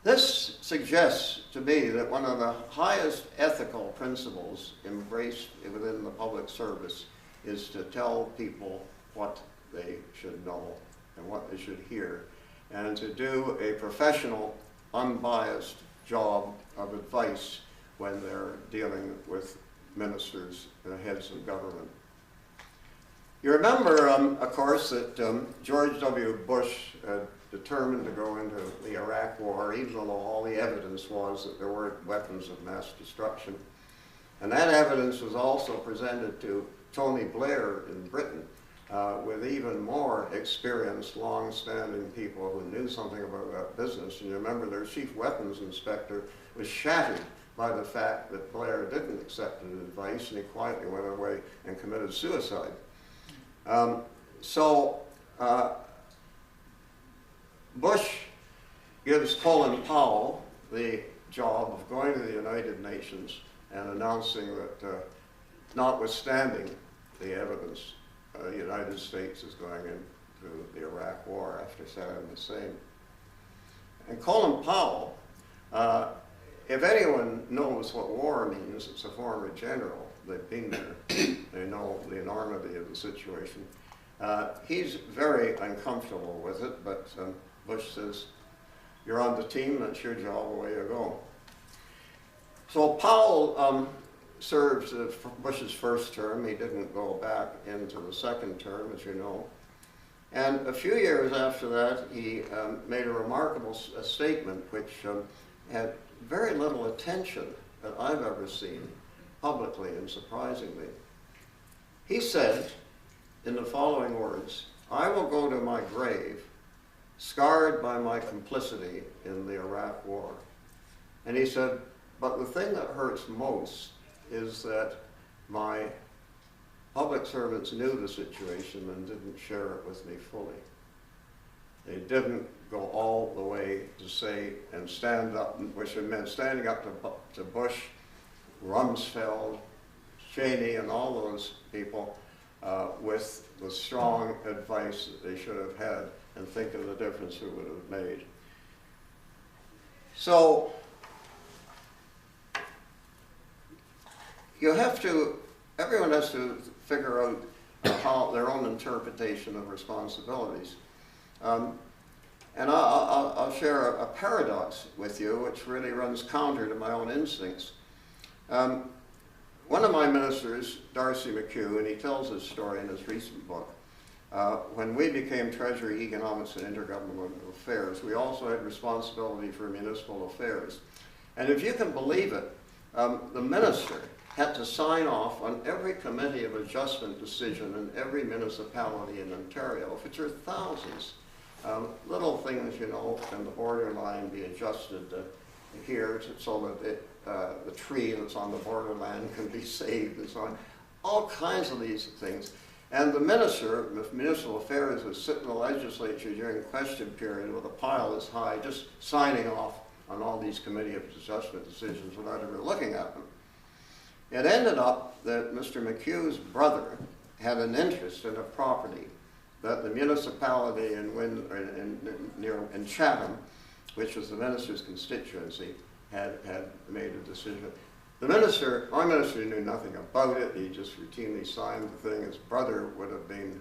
This suggests to me that one of the highest ethical principles embraced within the public service is to tell people what they should know and what they should hear, and to do a professional, unbiased job of advice when they're dealing with ministers and heads of government. You remember, of course, that George W. Bush determined to go into the Iraq War, even though all the evidence was that there weren't weapons of mass destruction. And that evidence was also presented to Tony Blair in Britain, with even more experienced, long-standing people who knew something about that business. And you remember their chief weapons inspector was shattered by the fact that Blair didn't accept his advice, and he quietly went away and committed suicide. Bush gives Colin Powell the job of going to the United Nations and announcing that, notwithstanding the evidence, the United States is going into the Iraq War after Saddam Hussein. And Colin Powell, if anyone knows what war means, it's a former general. They've been there. They know the enormity of the situation. He's very uncomfortable with it, but Bush says, you're on the team, that's your job, away you go. So Powell served Bush's first term. He didn't go back into the second term, as you know. And a few years after that, he made a remarkable statement which had very little attention that I've ever seen publicly and surprisingly. He said, in the following words, I will go to my grave scarred by my complicity in the Iraq War. And he said, but the thing that hurts most is that my public servants knew the situation and didn't share it with me fully. They didn't go all the way to say and stand up, which meant standing up to Bush, Rumsfeld, Cheney, and all those people with the strong advice that they should have had, and think of the difference it would have made. So you have to, everyone has to figure out how their own interpretation of responsibilities. And I'll share a paradox with you, which really runs counter to my own instincts. One of my ministers, Darcy McHugh, and he tells this story in his recent book, when we became Treasury, Economics, and Intergovernmental Affairs, we also had responsibility for municipal affairs. And if you can believe it, the minister had to sign off on every committee of adjustment decision in every municipality in Ontario, which are thousands. Little things, you know, can the borderline be adjusted here so that the tree that's on the borderland can be saved and so on. All kinds of these things. And the minister of municipal affairs would sit in the legislature during question period with a pile this high, just signing off on all these committee of adjustment decisions without ever looking at them. It ended up that Mr. McHugh's brother had an interest in a property that the municipality in Chatham, which was the minister's constituency, had made a decision. The minister, our minister, knew nothing about it. He just routinely signed the thing. His brother would have been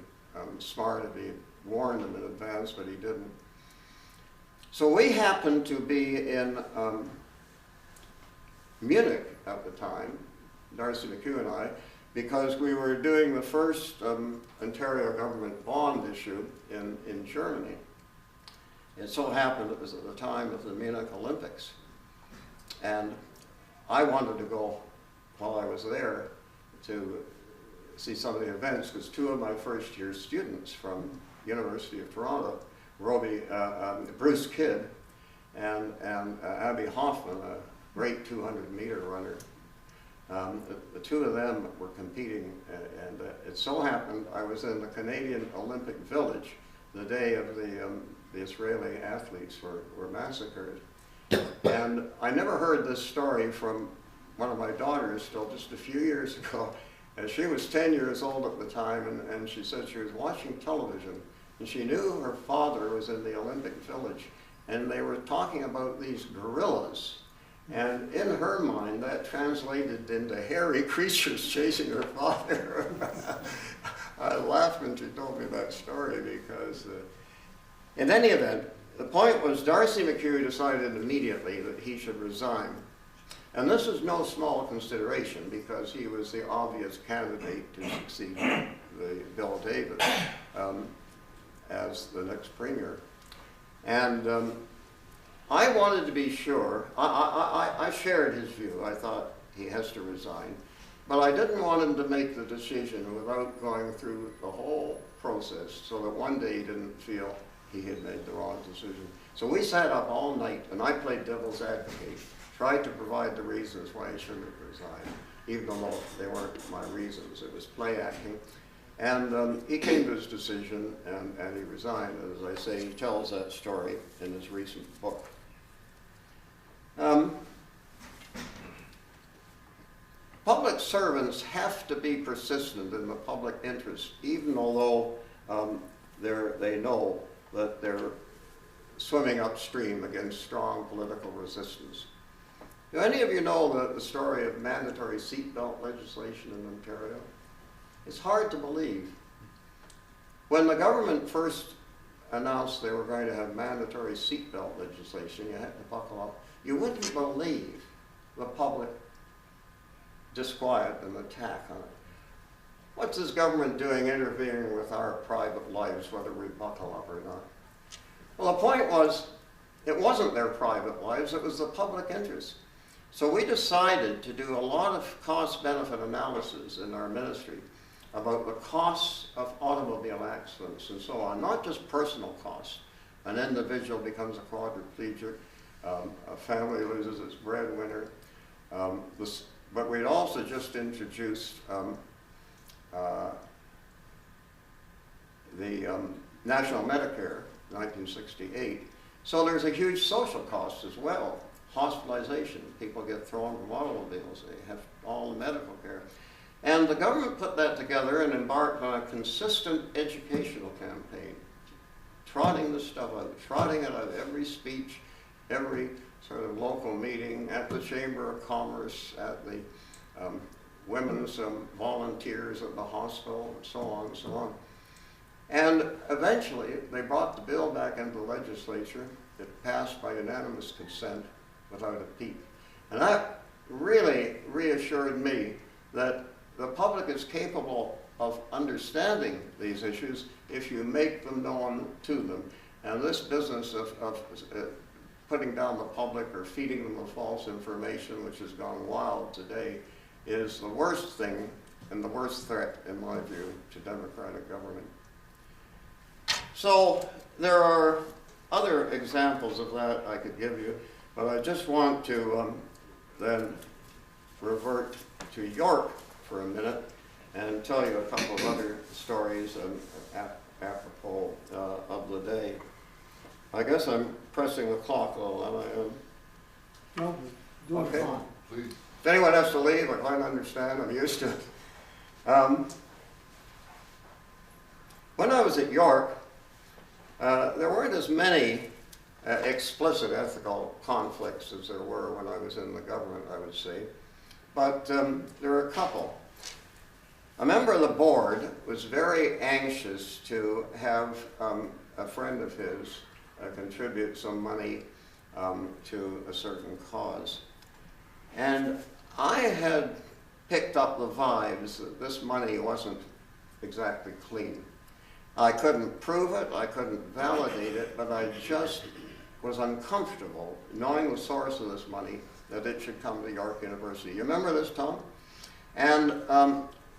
smart if he warned him in advance, but he didn't. So we happened to be in Munich at the time, Darcy McHugh and I, because we were doing the first Ontario government bond issue in Germany. It so happened it was at the time of the Munich Olympics. And I wanted to go while I was there to see some of the events, because two of my first year students from University of Toronto, Bruce Kidd and Abby Hoffman, a great 200-meter runner, the two of them were competing, and it so happened I was in the Canadian Olympic Village the day of the Israeli athletes were massacred. And I never heard this story from one of my daughters till just a few years ago. And she was 10 years old at the time, and she said she was watching television, and she knew her father was in the Olympic Village, and they were talking about these gorillas. And in her mind, that translated into hairy creatures chasing her father. I laughed when she told me that story because, in any event, the point was Darcy McHugh decided immediately that he should resign. And this is no small consideration because he was the obvious candidate to succeed Bill Davis as the next premier. And I wanted to be sure, I shared his view. I thought he has to resign. But I didn't want him to make the decision without going through the whole process so that one day he didn't feel he had made the wrong decision. So we sat up all night, and I played devil's advocate, tried to provide the reasons why he shouldn't have resigned, even though they weren't my reasons. It was play acting. And he came to his decision, and he resigned. And as I say, he tells that story in his recent book. Public servants have to be persistent in the public interest, even although they know that they're swimming upstream against strong political resistance. Do any of you know the story of mandatory seatbelt legislation in Ontario? It's hard to believe. When the government first announced they were going to have mandatory seatbelt legislation, you had to buckle up, you wouldn't believe the public disquiet and attack on it. What's this government doing interfering with our private lives, whether we buckle up or not? Well, the point was, it wasn't their private lives, it was the public interest. So we decided to do a lot of cost-benefit analysis in our ministry about the costs of automobile accidents and so on, not just personal costs. An individual becomes a quadriplegic, a family loses its breadwinner, but we'd also just introduced uh, the National Medicare, 1968. So there's a huge social cost as well. Hospitalization, people get thrown from automobiles, they have all the medical care. And the government put that together and embarked on a consistent educational campaign, trotting this stuff out, trotting it out every speech, every sort of local meeting, at the Chamber of Commerce, at the women's volunteers at the hospital, and so on and so on. And eventually, they brought the bill back into the legislature. It passed by unanimous consent without a peep. And that really reassured me that the public is capable of understanding these issues if you make them known to them. And this business of putting down the public or feeding them with false information, which has gone wild today, is the worst thing and the worst threat, in my view, to democratic government. So there are other examples of that I could give you, but I just want to then revert to York for a minute and tell you a couple of other stories apropos of the day. I guess I'm pressing the clock a little, am I? No, doing Okay. fine. Please. If anyone has to leave, I quite understand, I'm used to it. When I was at York, there weren't as many explicit ethical conflicts as there were when I was in the government, I would say. But there are a couple. A member of the board was very anxious to have a friend of his contribute some money to a certain cause. And I had picked up the vibes that this money wasn't exactly clean. I couldn't prove it, I couldn't validate it, but I just was uncomfortable knowing the source of this money, that it should come to York University. You remember this, Tom? And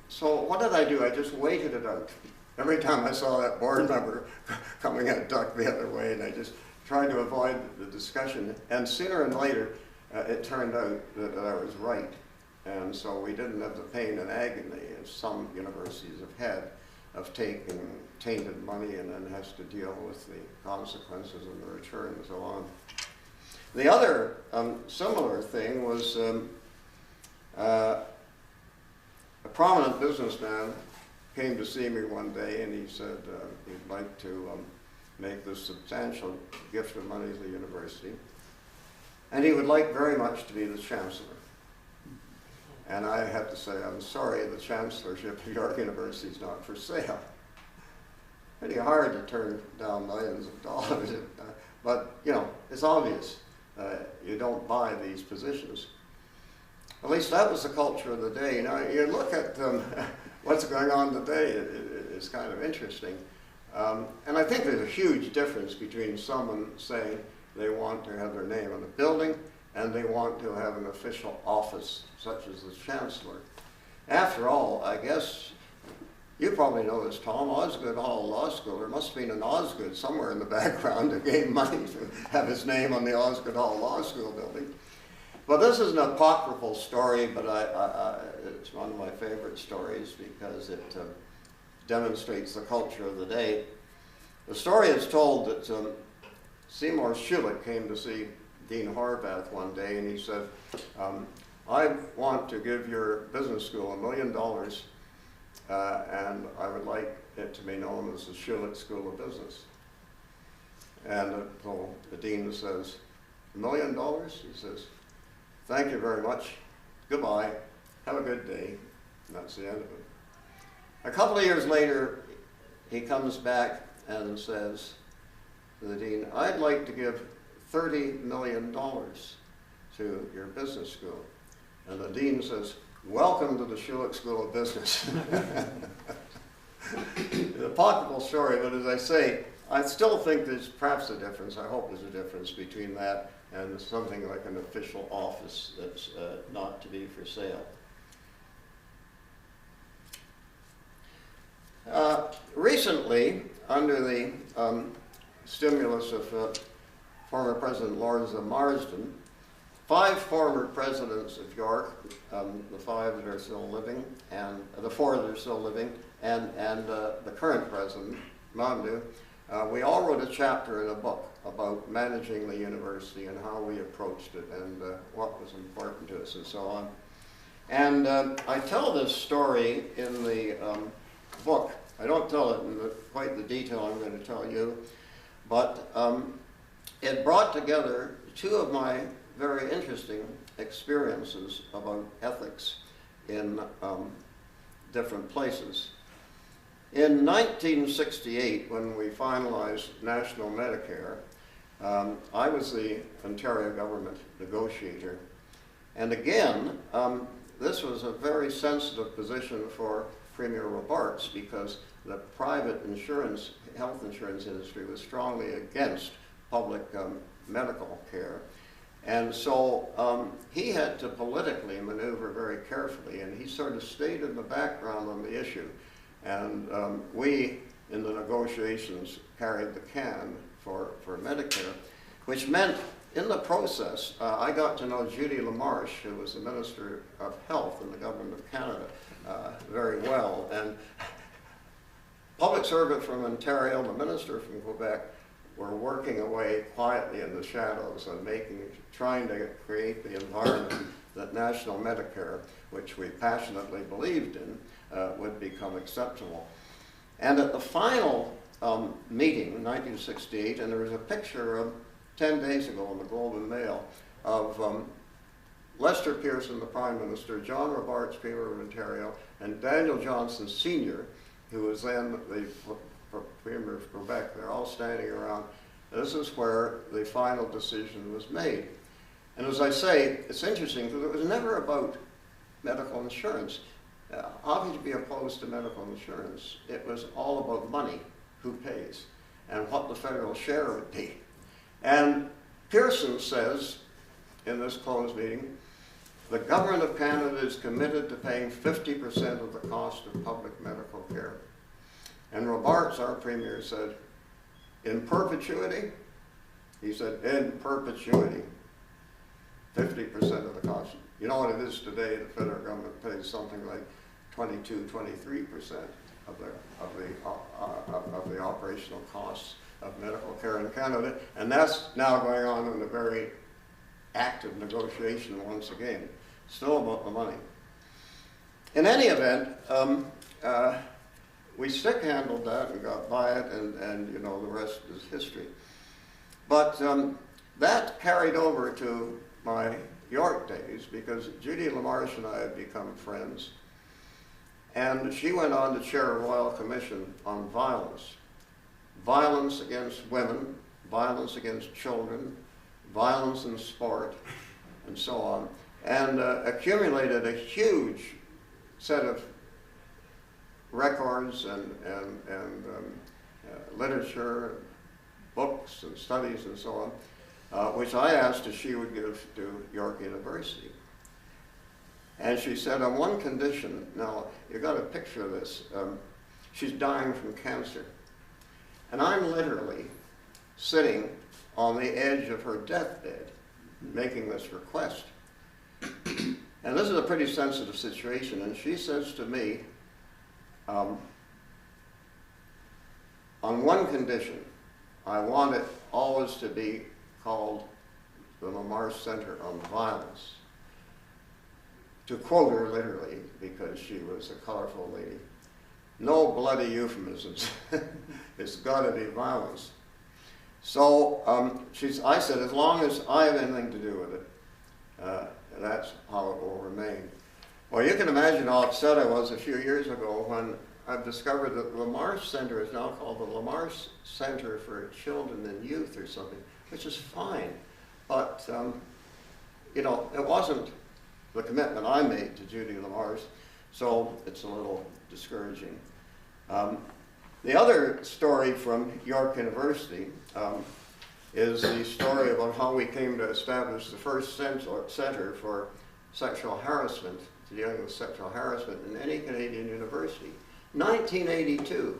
so what did I do? I just waited it out. Every time I saw that board member coming at duck the other way, and I just tried to avoid the discussion. And sooner and later, it turned out that I was right. And so we didn't have the pain and agony as some universities have had of taking tainted money and then has to deal with the consequences and the return and so on. The other similar thing was a prominent businessman came to see me one day and he said he'd like to make this substantial gift of money to the university. And he would like very much to be the chancellor. And I had to say, I'm sorry, the chancellorship of York University is not for sale. Pretty hard to turn down millions of dollars. But, you know, it's obvious. You don't buy these positions. At least that was the culture of the day. Now, you look at what's going on today, it's kind of interesting. And I think there's a huge difference between someone saying they want to have their name on a building and they want to have an official office, such as the chancellor. After all, I guess, you probably know this, Tom, Osgood Hall Law School, there must have been an Osgood somewhere in the background who gave money to have his name on the Osgood Hall Law School building. But this is an apocryphal story, but it's one of my favorite stories because it demonstrates the culture of the day. The story is told that Seymour Schulich came to see Dean Horvath one day and he said, I want to give your business school $1 million and I would like it to be known as the Schulich School of Business. And so the dean says, $1 million? He says, thank you very much, goodbye, have a good day, and that's the end of it. A couple of years later, he comes back and says to the dean, I'd like to give $30 million to your business school. And the dean says, welcome to the Schulich School of Business. It's an apocryphal story, but as I say, I still think there's perhaps a difference, I hope there's a difference between that and something like an official office that's not to be for sale. Recently, under the stimulus of former President Lawrence of Marsden, 5 former presidents of York, the 5 that are still living, and the 4 that are still living, and the current president, Macdonald, we all wrote a chapter in a book about managing the university and how we approached it and what was important to us and so on. And I tell this story in the book. I don't tell it in quite the detail I'm going to tell you, but it brought together 2 of my very interesting experiences about ethics in different places. In 1968, when we finalized national Medicare, I was the Ontario government negotiator. And again, this was a very sensitive position for Premier Robarts because the private insurance, health insurance industry was strongly against public medical care. And so he had to politically maneuver very carefully, and he sort of stayed in the background on the issue. And we, in the negotiations, carried the can for Medicare, which meant, in the process, I got to know Judy LaMarche, who was the Minister of Health in the Government of Canada, very well. And public servant from Ontario, the Minister from Quebec, were working away quietly in the shadows and trying to create the environment that national Medicare, which we passionately believed in, would become acceptable. And at the final meeting in 1968, and there was a picture of 10 days ago in the Globe and Mail of Lester Pearson, the Prime Minister, John Robarts, Premier of Ontario, and Daniel Johnson Sr., who was then the Premier of Quebec. They're all standing around. This is where the final decision was made. And as I say, it's interesting because it was never about medical insurance. How could you be opposed to medical insurance? It was all about money, who pays, and what the federal share would be. And Pearson says in this closed meeting, the government of Canada is committed to paying 50% of the cost of public medical care. And Robarts, our premier, said, in perpetuity? He said, in perpetuity, 50% of the cost. You know what it is today? The federal government pays something like 22, 23% of the operational costs of medical care in Canada, and that's now going on in a very active negotiation once again. Still about the money. In any event, we stick-handled that and got by it, and you know, the rest is history. But that carried over to my York days because Judy LaMarche and I had become friends. And she went on to chair a Royal Commission on violence. Violence against women, violence against children, violence in sport, and so on. And accumulated a huge set of records and literature, books and studies and so on, which I asked if she would give to York University. And she said, on one condition, now you got a picture of this, she's dying from cancer. And I'm literally sitting on the edge of her deathbed making this request. And this is a pretty sensitive situation, and she says to me, on one condition, I want it always to be called the LaMarche Center on Violence. To quote her literally, because she was a colorful lady, no bloody euphemisms. It's got to be violence. So I said, as long as I have anything to do with it, that's how it will remain. Well, you can imagine how upset I was a few years ago when I've discovered that the LaMarche Center is now called the LaMarche Center for Children and Youth or something, which is fine. But, you know, it wasn't the commitment I made to Judy LaMarche, so it's a little discouraging. The other story from York University is the story about how we came to establish the first center for sexual harassment, dealing with sexual harassment in any Canadian university. 1982.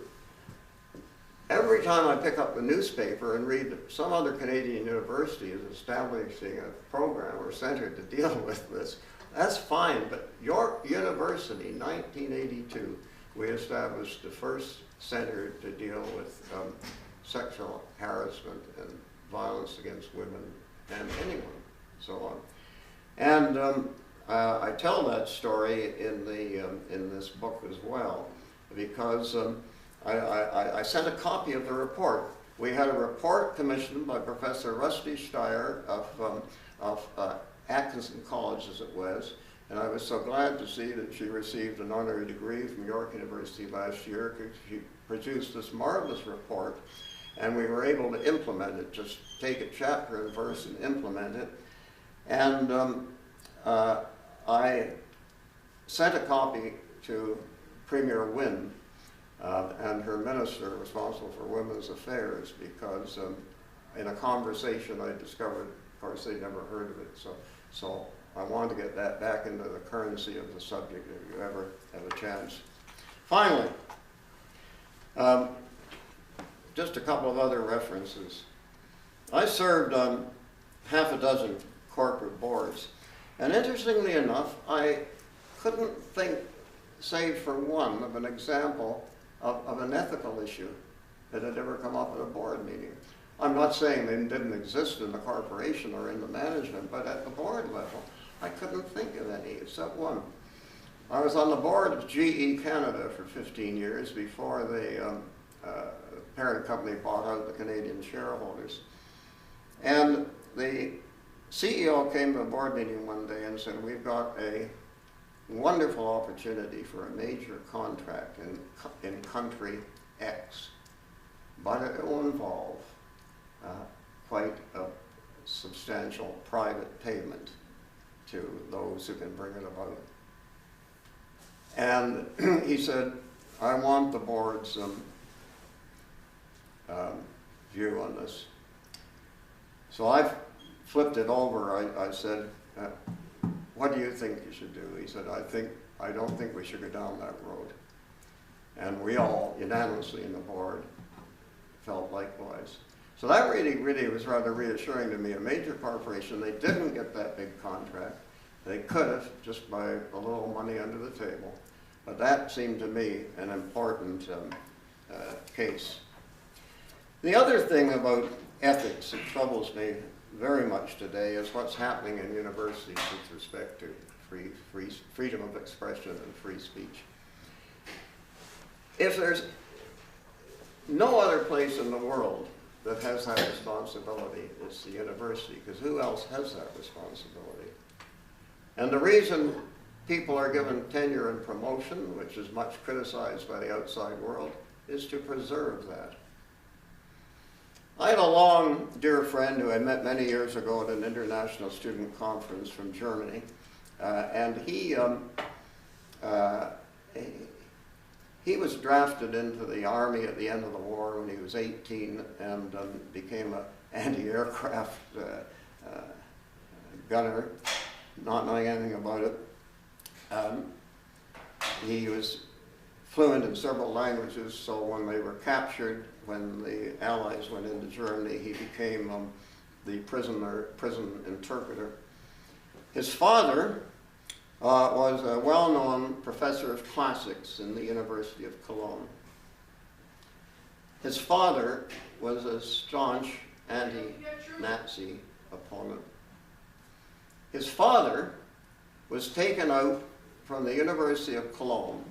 every time I pick up the newspaper and read some other Canadian university is establishing a program or center to deal with this, that's fine, but York University, 1982, we established the first center to deal with sexual harassment and violence against women and anyone, so on. And I tell that story in this book as well, because I sent a copy of the report. We had a report commissioned by Professor Rusty Steyer of Atkinson College, as it was, and I was so glad to see that she received an honorary degree from York University last year, because she produced this marvelous report, and we were able to implement it, just take it chapter and verse and implement it. And I sent a copy to Premier Wynne and her minister responsible for women's affairs, because in a conversation I discovered, of course, they'd never heard of it, so I wanted to get that back into the currency of the subject if you ever have a chance. Finally, just a couple of other references. I served on half a dozen corporate boards, and interestingly enough, I couldn't think, save for one, of an example of an ethical issue that had ever come up at a board meeting. I'm not saying they didn't exist in the corporation or in the management, but at the board level, I couldn't think of any except one. I was on the board of GE Canada for 15 years before the parent company bought out the Canadian shareholders. And the CEO came to a board meeting one day and said, we've got a wonderful opportunity for a major contract in country X, but it will involve quite a substantial private payment to those who can bring it about. And he said, I want the board's view on this. So I flipped it over. I said, what do you think you should do? He said, I don't think we should go down that road. And we all unanimously in the board felt likewise. So that really was rather reassuring to me. A major corporation, they didn't get that big contract. They could have, just by a little money under the table. But that seemed to me an important case. The other thing about ethics that troubles me very much today is what's happening in universities with respect to freedom of expression and free speech. If there's no other place in the world that has that responsibility, it's the university, because who else has that responsibility? And the reason people are given tenure and promotion, which is much criticized by the outside world, is to preserve that. I had a long, dear friend who I met many years ago at an international student conference from Germany, and he was drafted into the army at the end of the war when he was 18 and became an anti-aircraft gunner, not knowing anything about it. He was fluent in several languages, so when they were captured, when the Allies went into Germany, he became the prison interpreter. His father was a well-known professor of classics in the University of Cologne. His father was a staunch anti-Nazi opponent. His father was taken out from the University of Cologne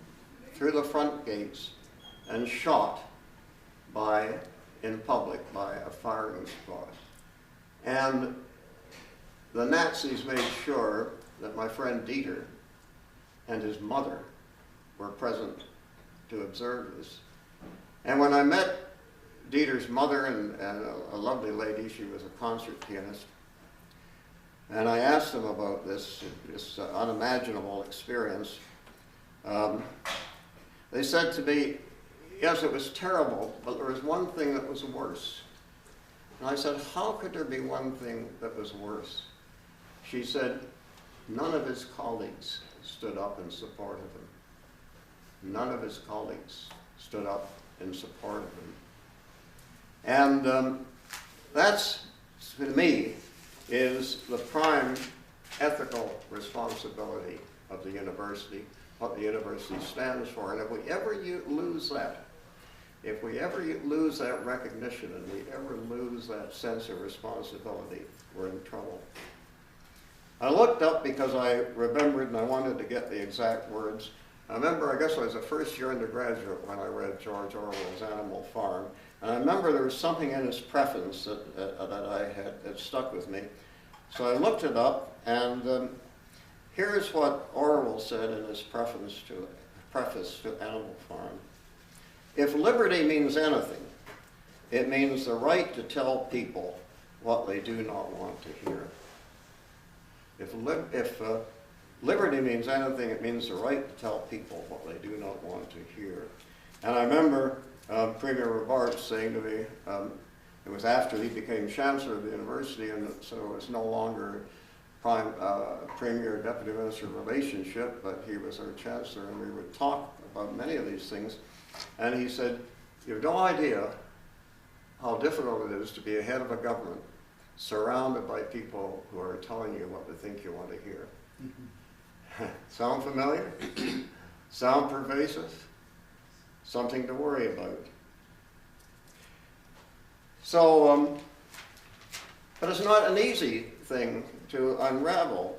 through the front gates and shot in public by a firing squad. And the Nazis made sure that my friend Dieter and his mother were present to observe this. And when I met Dieter's mother and a lovely lady, she was a concert pianist, and I asked them about this unimaginable experience, they said to me, yes, it was terrible, but there was one thing that was worse. And I said, how could there be one thing that was worse? She said, none of his colleagues stood up in support of him. None of his colleagues stood up in support of him. And that's, to me, is the prime ethical responsibility of the university, what the university stands for. And if we ever lose that, if we ever lose that recognition and we ever lose that sense of responsibility, we're in trouble. I looked up because I remembered and I wanted to get the exact words. I remember, I guess I was a first-year undergraduate when I read George Orwell's Animal Farm. And I remember there was something in his preface that stuck with me. So I looked it up, and here's what Orwell said in his preface to Animal Farm. If liberty means anything, it means the right to tell people what they do not want to hear. If liberty means anything, it means the right to tell people what they do not want to hear. And I remember Premier Robarts saying to me, it was after he became Chancellor of the university, and so it was no longer Premier-Deputy Minister relationship, but he was our Chancellor, and we would talk about many of these things. And he said, you have no idea how difficult it is to be a head of a government surrounded by people who are telling you what they think you want to hear. Mm-hmm. Sound familiar? Sound pervasive? Something to worry about. So, but it's not an easy thing to unravel.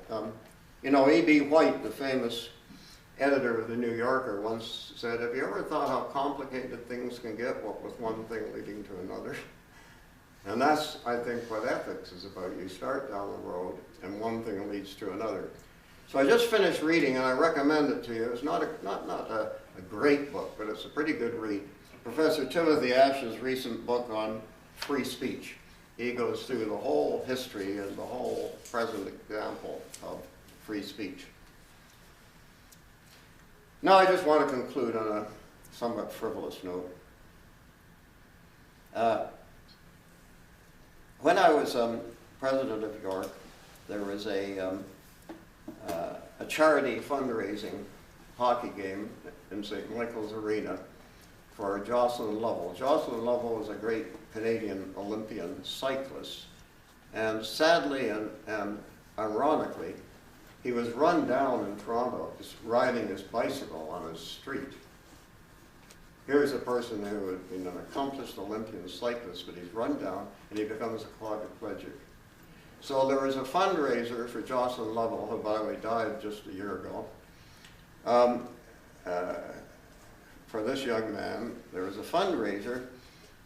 You know, E.B. White, the famous editor of the New Yorker, once said, have you ever thought how complicated things can get, what with one thing leading to another? And that's, I think, what ethics is about. You start down the road, and one thing leads to another. So I just finished reading, and I recommend it to you. It's not a great book, but it's a pretty good read. Professor Timothy Ash's recent book on free speech. He goes through the whole history and the whole present example of free speech. Now I just want to conclude on a somewhat frivolous note. When I was president of York, there was a charity fundraising hockey game in St. Michael's Arena for Jocelyn Lovell. Jocelyn Lovell was a great Canadian Olympian cyclist, and sadly and ironically, he was run down in Toronto just riding his bicycle on his street. Here's a person who had been an accomplished Olympian cyclist, but he's run down and he becomes a quadriplegic. So there was a fundraiser for Jocelyn Lovell, who by the way died just a year ago. For this young man, there was a fundraiser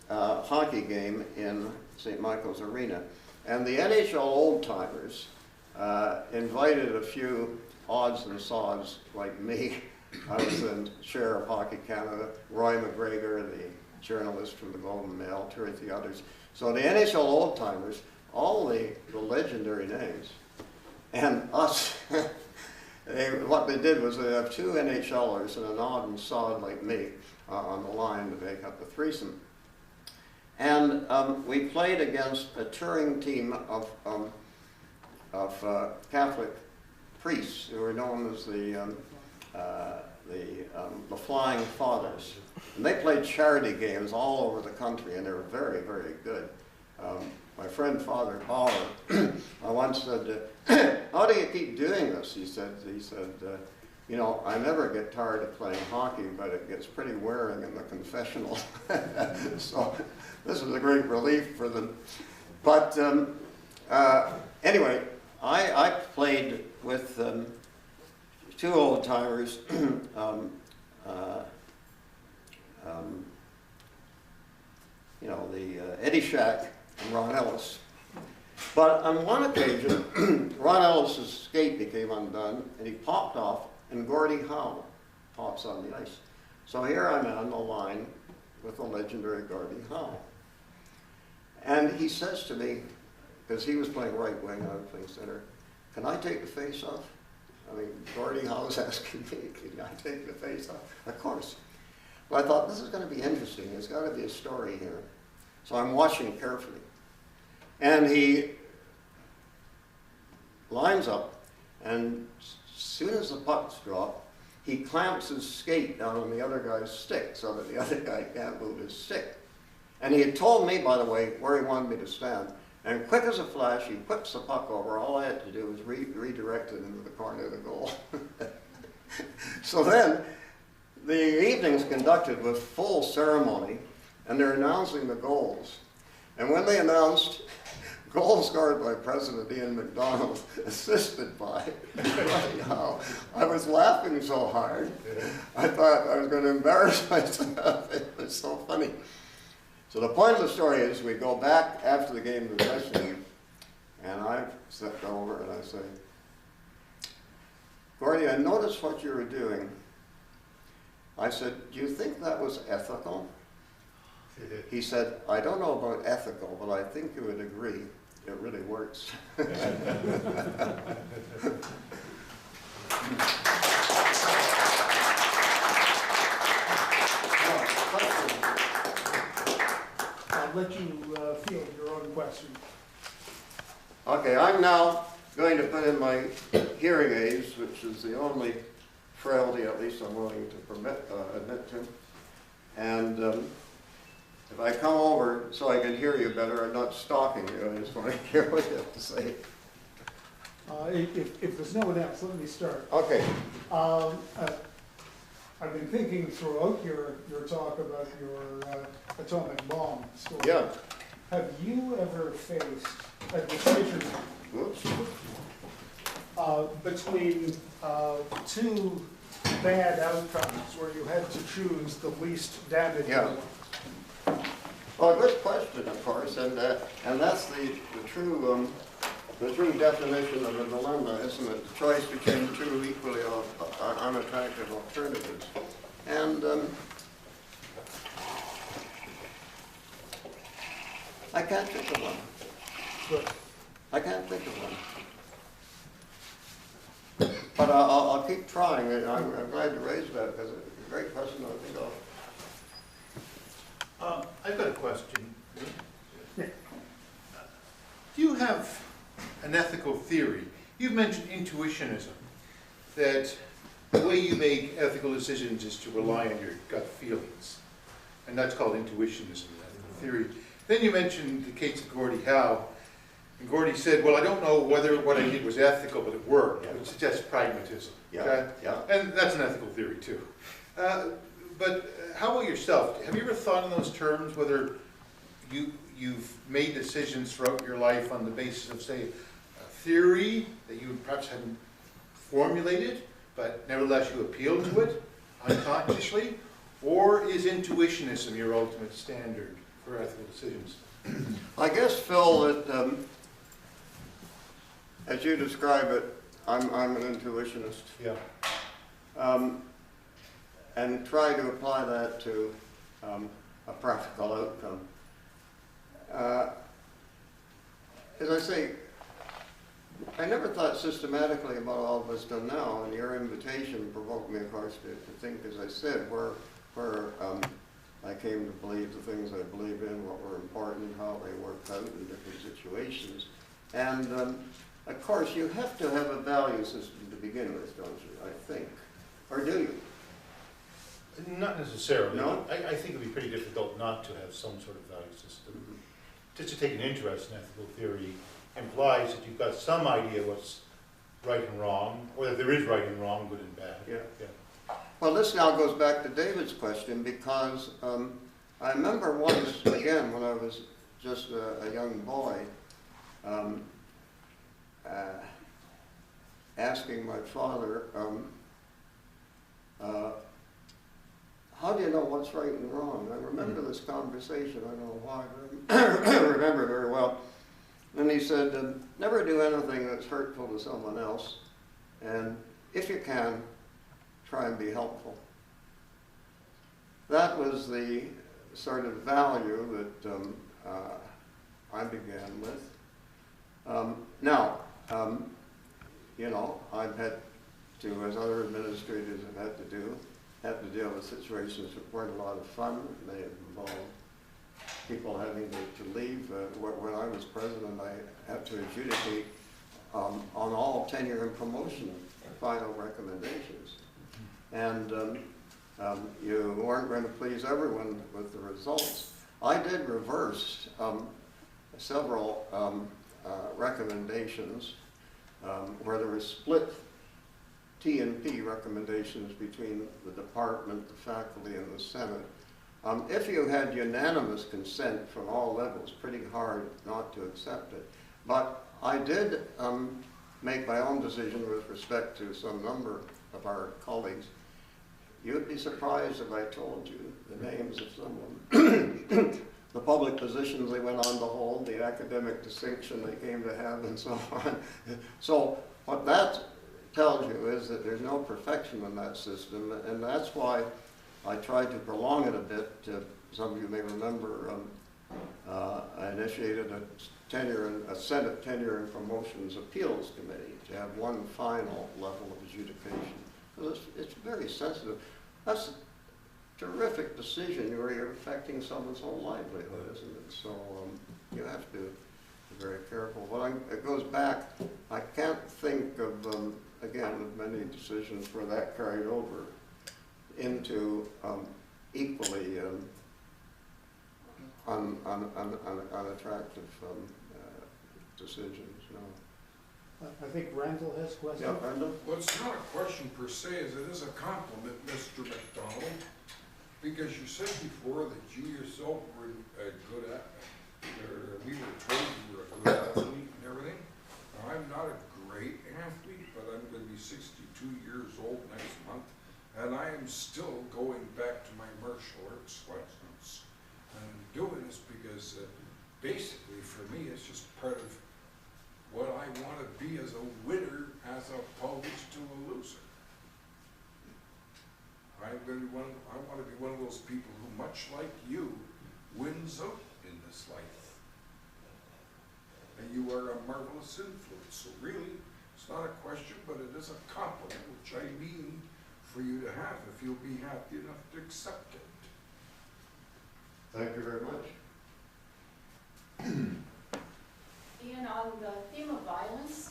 hockey game in St. Michael's Arena. And the NHL old-timers invited a few odds and sods like me. I was in chair of Hockey Canada, Roy McGregor, the journalist from the Globe and Mail, two or three others. So the NHL old-timers, all the legendary names, and us, what they did was they have two NHLers and an odd and sod like me on the line to make up a threesome. And we played against a touring team of Catholic priests who were known as the Flying Fathers. And they played charity games all over the country, and they were very, very good. My friend Father Bauer, I once said, how do you keep doing this? He said, you know, I never get tired of playing hockey, but it gets pretty wearing in the confessional. So this is a great relief for them. But anyway, I played with two old-timers, you know, the Eddie Shack and Ron Ellis. But on one occasion, Ron Ellis's skate became undone, and he popped off, and Gordie Howe pops on the ice. So here I'm on the line with the legendary Gordie Howe. And he says to me, because he was playing right wing and I was playing center, can I take the face off? I mean, Gordie Howe's asking me, can I take the face off? Of course. But I thought, this is going to be interesting. There's got to be a story here. So I'm watching carefully. And he lines up, and as soon as the pucks drop, he clamps his skate down on the other guy's stick so that the other guy can't move his stick. And he had told me, by the way, where he wanted me to stand. And quick as a flash, he whips the puck over. All I had to do was redirect it into the corner of the goal. So then, the evening's conducted with full ceremony, and they're announcing the goals. And when they announced goal scored by President Ian Macdonald, assisted by Roddy Howe, I was laughing so hard, I thought I was going to embarrass myself. It was so funny. So the point of the story is we go back after the game to the dressing room, and I stepped over and I say, Gordy, I noticed what you were doing. I said, do you think that was ethical? He said, I don't know about ethical, but I think you would agree it really works. I'll let you field your own question. Okay, I'm now going to put in my hearing aids, which is the only frailty, at least I'm willing to admit to. And if I come over so I can hear you better, I'm not stalking you. I just want to hear what you have to say. If there's no one else, let me start. Okay. I've been thinking throughout your talk about your atomic bomb story. Yeah. Have you ever faced a decision Whoops. between two bad outcomes where you had to choose the least damaging Yeah. one? Well, good question, of course, and that's the true definition of a dilemma, isn't it? The choice between two equally unattractive alternatives. And I can't think of one. Good. I can't think of one. But I'll keep trying. I'm glad you raised that because it's a great question to think of. I've got a question. Do you have an ethical theory? You've mentioned intuitionism, that the way you make ethical decisions is to rely on your gut feelings, and that's called intuitionism, an ethical theory. Then you mentioned the case of Gordie Howe, and Gordie said, well, I don't know whether what I did was ethical, but it worked, which suggests pragmatism. Yeah, Okay? yeah. And that's an ethical theory too. But how about yourself? Have you ever thought in those terms, whether you've made decisions throughout your life on the basis of, say, a theory that you perhaps hadn't formulated, but nevertheless you appeal to it unconsciously? Or is intuitionism your ultimate standard for ethical decisions? I guess, Phil, that as you describe it, I'm an intuitionist. Yeah. And try to apply that to a practical outcome. As I say, I never thought systematically about all this done now, and your invitation provoked me, of course, to think, as I said, where I came to believe the things I believe in, what were important, how they worked out in different situations. And of course, you have to have a value system to begin with, don't you, I think? Or do you? Not necessarily. No? I think it would be pretty difficult not to have some sort of value system. Mm-hmm. Just to take an interest in ethical theory implies that you've got some idea what's right and wrong, or that there is right and wrong, good and bad. Yeah. Well, this now goes back to David's question, because I remember once, again, when I was just a young boy, asking my father, how do you know what's right and wrong? I remember this conversation, I don't know why, but I remember it very well. And he said, never do anything that's hurtful to someone else, and if you can, try and be helpful. That was the sort of value that I began with. You know, I've had to, as other administrators have had to deal with situations that weren't a lot of fun. They have involved people having to leave. When I was president, I had to adjudicate on all tenure and promotion final recommendations. And you weren't going to please everyone with the results. I did reverse several recommendations where there was split T&P recommendations between the department, the faculty, and the Senate. If you had unanimous consent from all levels, pretty hard not to accept it. But I did make my own decision with respect to some number of our colleagues. You'd be surprised if I told you the names of someone. The public positions they went on to hold, the academic distinction they came to have, and so on. So what that tells you is that there's no perfection in that system, and that's why I tried to prolong it a bit. Some of you may remember I initiated a Senate Tenure and Promotions Appeals Committee to have one final level of adjudication. Because it's very sensitive. That's a terrific decision where you're affecting someone's whole livelihood, isn't it? So you have to be very careful. Well, it goes back, I can't think of, again, of many decisions where that carried over into equally unattractive decisions. No. I think Randall has a question. Yeah, Randall? Well, it's not a question per se, as it is a compliment, Mr. Macdonald, because you said before that you yourself were good at, we were told you were a good athlete and everything. Now, I'm not a great athlete, but I'm going to be 62 years old next month, and I am still going back to my martial arts lessons. And I'm doing this because basically for me it's just part of what I want to be as a winner as opposed to a loser. I want to be one of those people who, much like you, wins out in this life. And you are a marvelous influence. So really, it's not a question, but it is a compliment, which I mean for you to have, if you'll be happy enough to accept it. Thank you very much. Ian, on the theme of violence,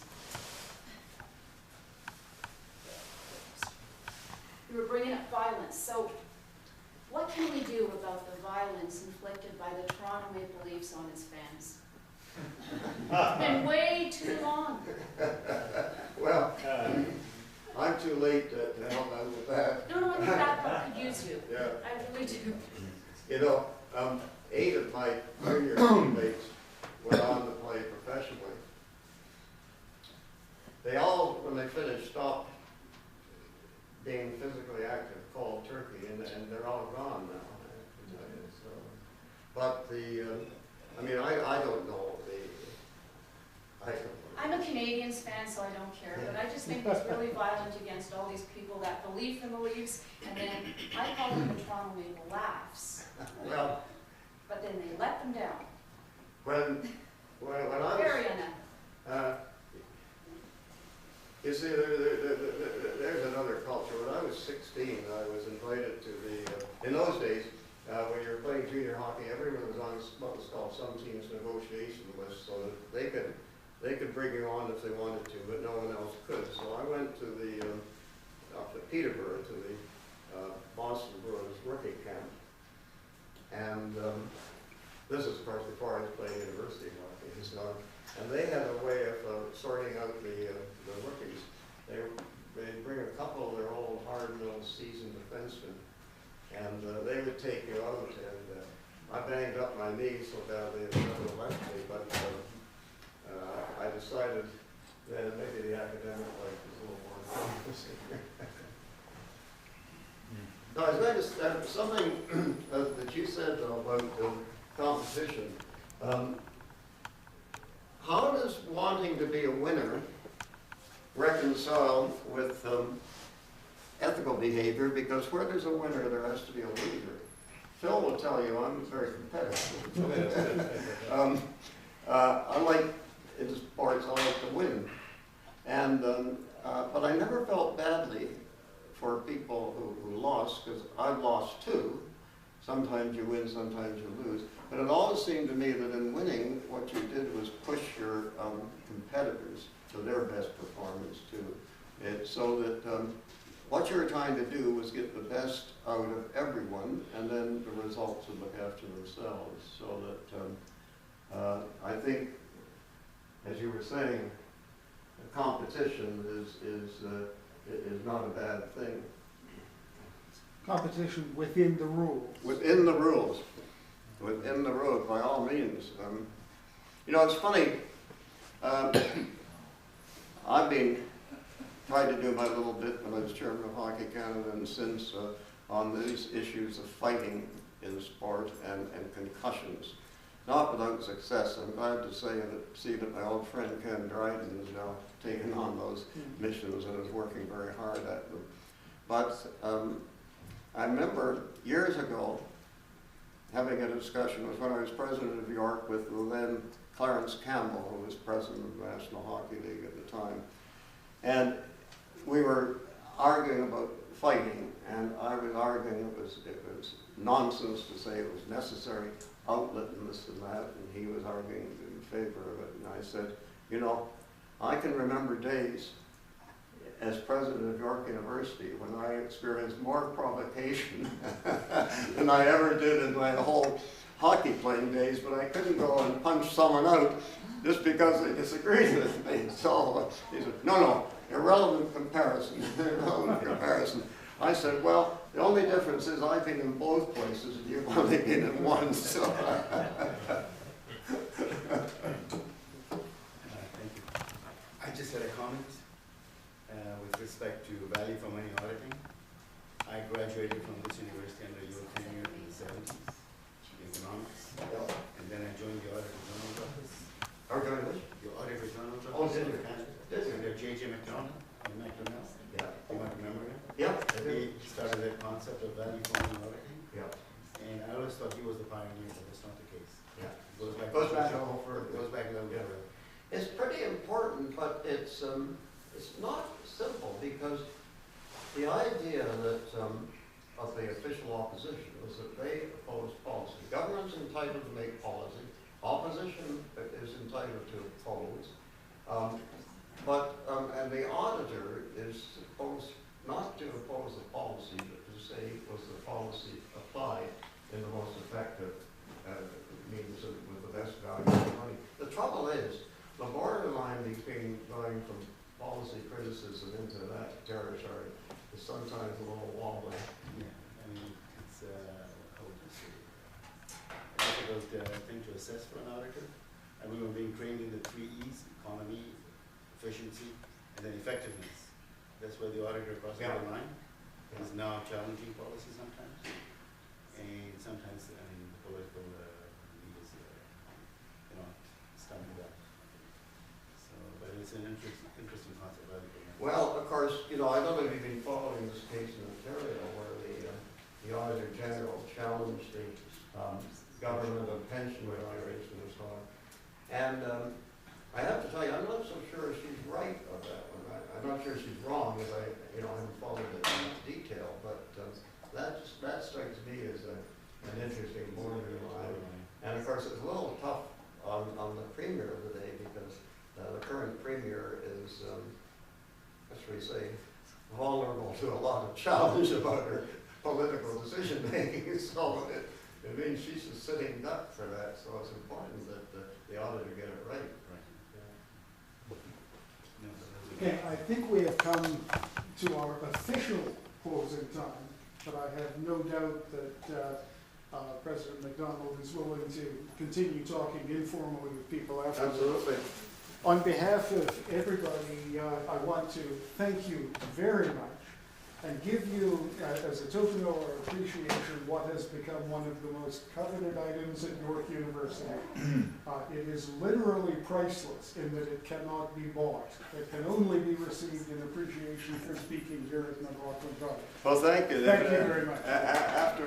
you were bringing up violence. So what can we do about the violence inflicted by the Toronto Maple Leafs on its fans? It's been way too long. Well, I'm too late to help out with that. No, I think that could use you. Yeah. I really do. You know, 8 of my junior teammates went on to play professionally. They all, when they finished, stopped being physically active, cold turkey, and they're all gone now. So, but I mean, I don't know. I'm a Canadians fan, so I don't care, but I just think it's really violent against all these people that believe in the Leafs, and then I call them the Toronto Maple Laughs. Well, but then they let them down. when I was Very unethical. You see, there's another culture. When I was 16, I was invited to in those days, when you were playing junior hockey, everyone was on what was called some team's negotiation list, so that they could bring you on if they wanted to, but no one else could. So I went to up to Peterborough, to the Boston Bruins rookie camp. And this is, of course, before I was playing university hockey. So, and they had a way of sorting out the rookies. They'd bring a couple of their old hard-nosed seasoned defensemen, and they would take you out. And I banged up my knee so badly it never left me, but I decided that maybe the academic life was a little more promising. No, I was going to something that you said though, about competition. How does wanting to be a winner reconcile with ethical behavior? Because where there's a winner, there has to be a loser. Phil will tell you I'm very competitive. Unlike in sports, I like to win. And but I never felt badly for people who lost, because I've lost too. Sometimes you win, sometimes you lose. But it always seemed to me that in winning, what you did was push your competitors to their best performance too. So that what you were trying to do was get the best out of everyone, and then the results would look after themselves. So that I think, as you were saying, competition is not a bad thing. Competition within the rules. Within the rules. Within the rules, by all means. You know, it's funny. I've been trying to do my little bit when I was chairman of Hockey Canada, and since on these issues of fighting in sport and concussions. Not without success. I'm glad to see that my old friend Ken Dryden is now taking on those missions and is working very hard at them. But I remember years ago having a discussion, it was when I was president of York, with the then Clarence Campbell, who was president of the National Hockey League at the time. And we were arguing about fighting, and I was arguing it was nonsense to say it was necessary outlet and this and that, and he was arguing in favor of it. And I said, you know, I can remember days as president of York University when I experienced more provocation than I ever did in my whole hockey playing days, but I couldn't go and punch someone out just because they disagreed with me. So he said, no, irrelevant comparison, irrelevant comparison. I said, well, the only difference is I've been in both places and you've only been in one, so. Thank you. I just had a comment with respect to value for money auditing. I graduated from this university under your tenure in the 70s, in economics, and then I joined the Auditor General's office. Your Auditor General's office. Oh, did you? Under J.J. Macdonald in Macdonald. Yeah. You might remember him? Yeah. He started that concept of value for money auditing, Yeah. and I always thought he was the pioneer, but that's not the case. Yeah. It goes back a little further. It goes back a little Yeah. further. It's pretty important, but it's not simple, because the idea that of the official opposition was that they oppose policy. Government's entitled to make policy. Opposition is entitled to oppose. And the auditor is supposed not to oppose the policy, but to say, was the policy applied in the most effective means with the best value for money. The trouble is, the borderline between going from policy criticism into that territory is sometimes a little wobbly. Yeah, I mean, it's how would you say, a difficult thing to assess for an auditor. And we were being trained in the 3 E's: economy, efficiency, and then effectiveness. That's where the auditor crosses the line. Is now challenging policy sometimes, and sometimes the political leaders, stumbling that. So, but it's an interesting concept. Well, of course, I don't know if you've been following this case in Ontario where the Auditor General challenged the government of pension valuation and so on. And I have to tell you, I'm not so sure she's right on that one. I'm not sure she's wrong, as I haven't followed it in detail, but that strikes me as an interesting borderline. And of course, it's a little tough on the Premier of the day, because the current Premier is, what should we say, vulnerable to a lot of challenge about her political decision making. So it means she's a sitting duck for that. So it's important that the auditor get it right. Okay, I think we have come to our official closing time, but I have no doubt that President Macdonald is willing to continue talking informally with people afterwards. Absolutely. On behalf of everybody, I want to thank you very much and give you, as a token of our appreciation, what has become one of the most coveted items at York University. It is literally priceless in that it cannot be bought. It can only be received in appreciation for speaking here at McLaughlin College. Well, thank you. Thank you very much. After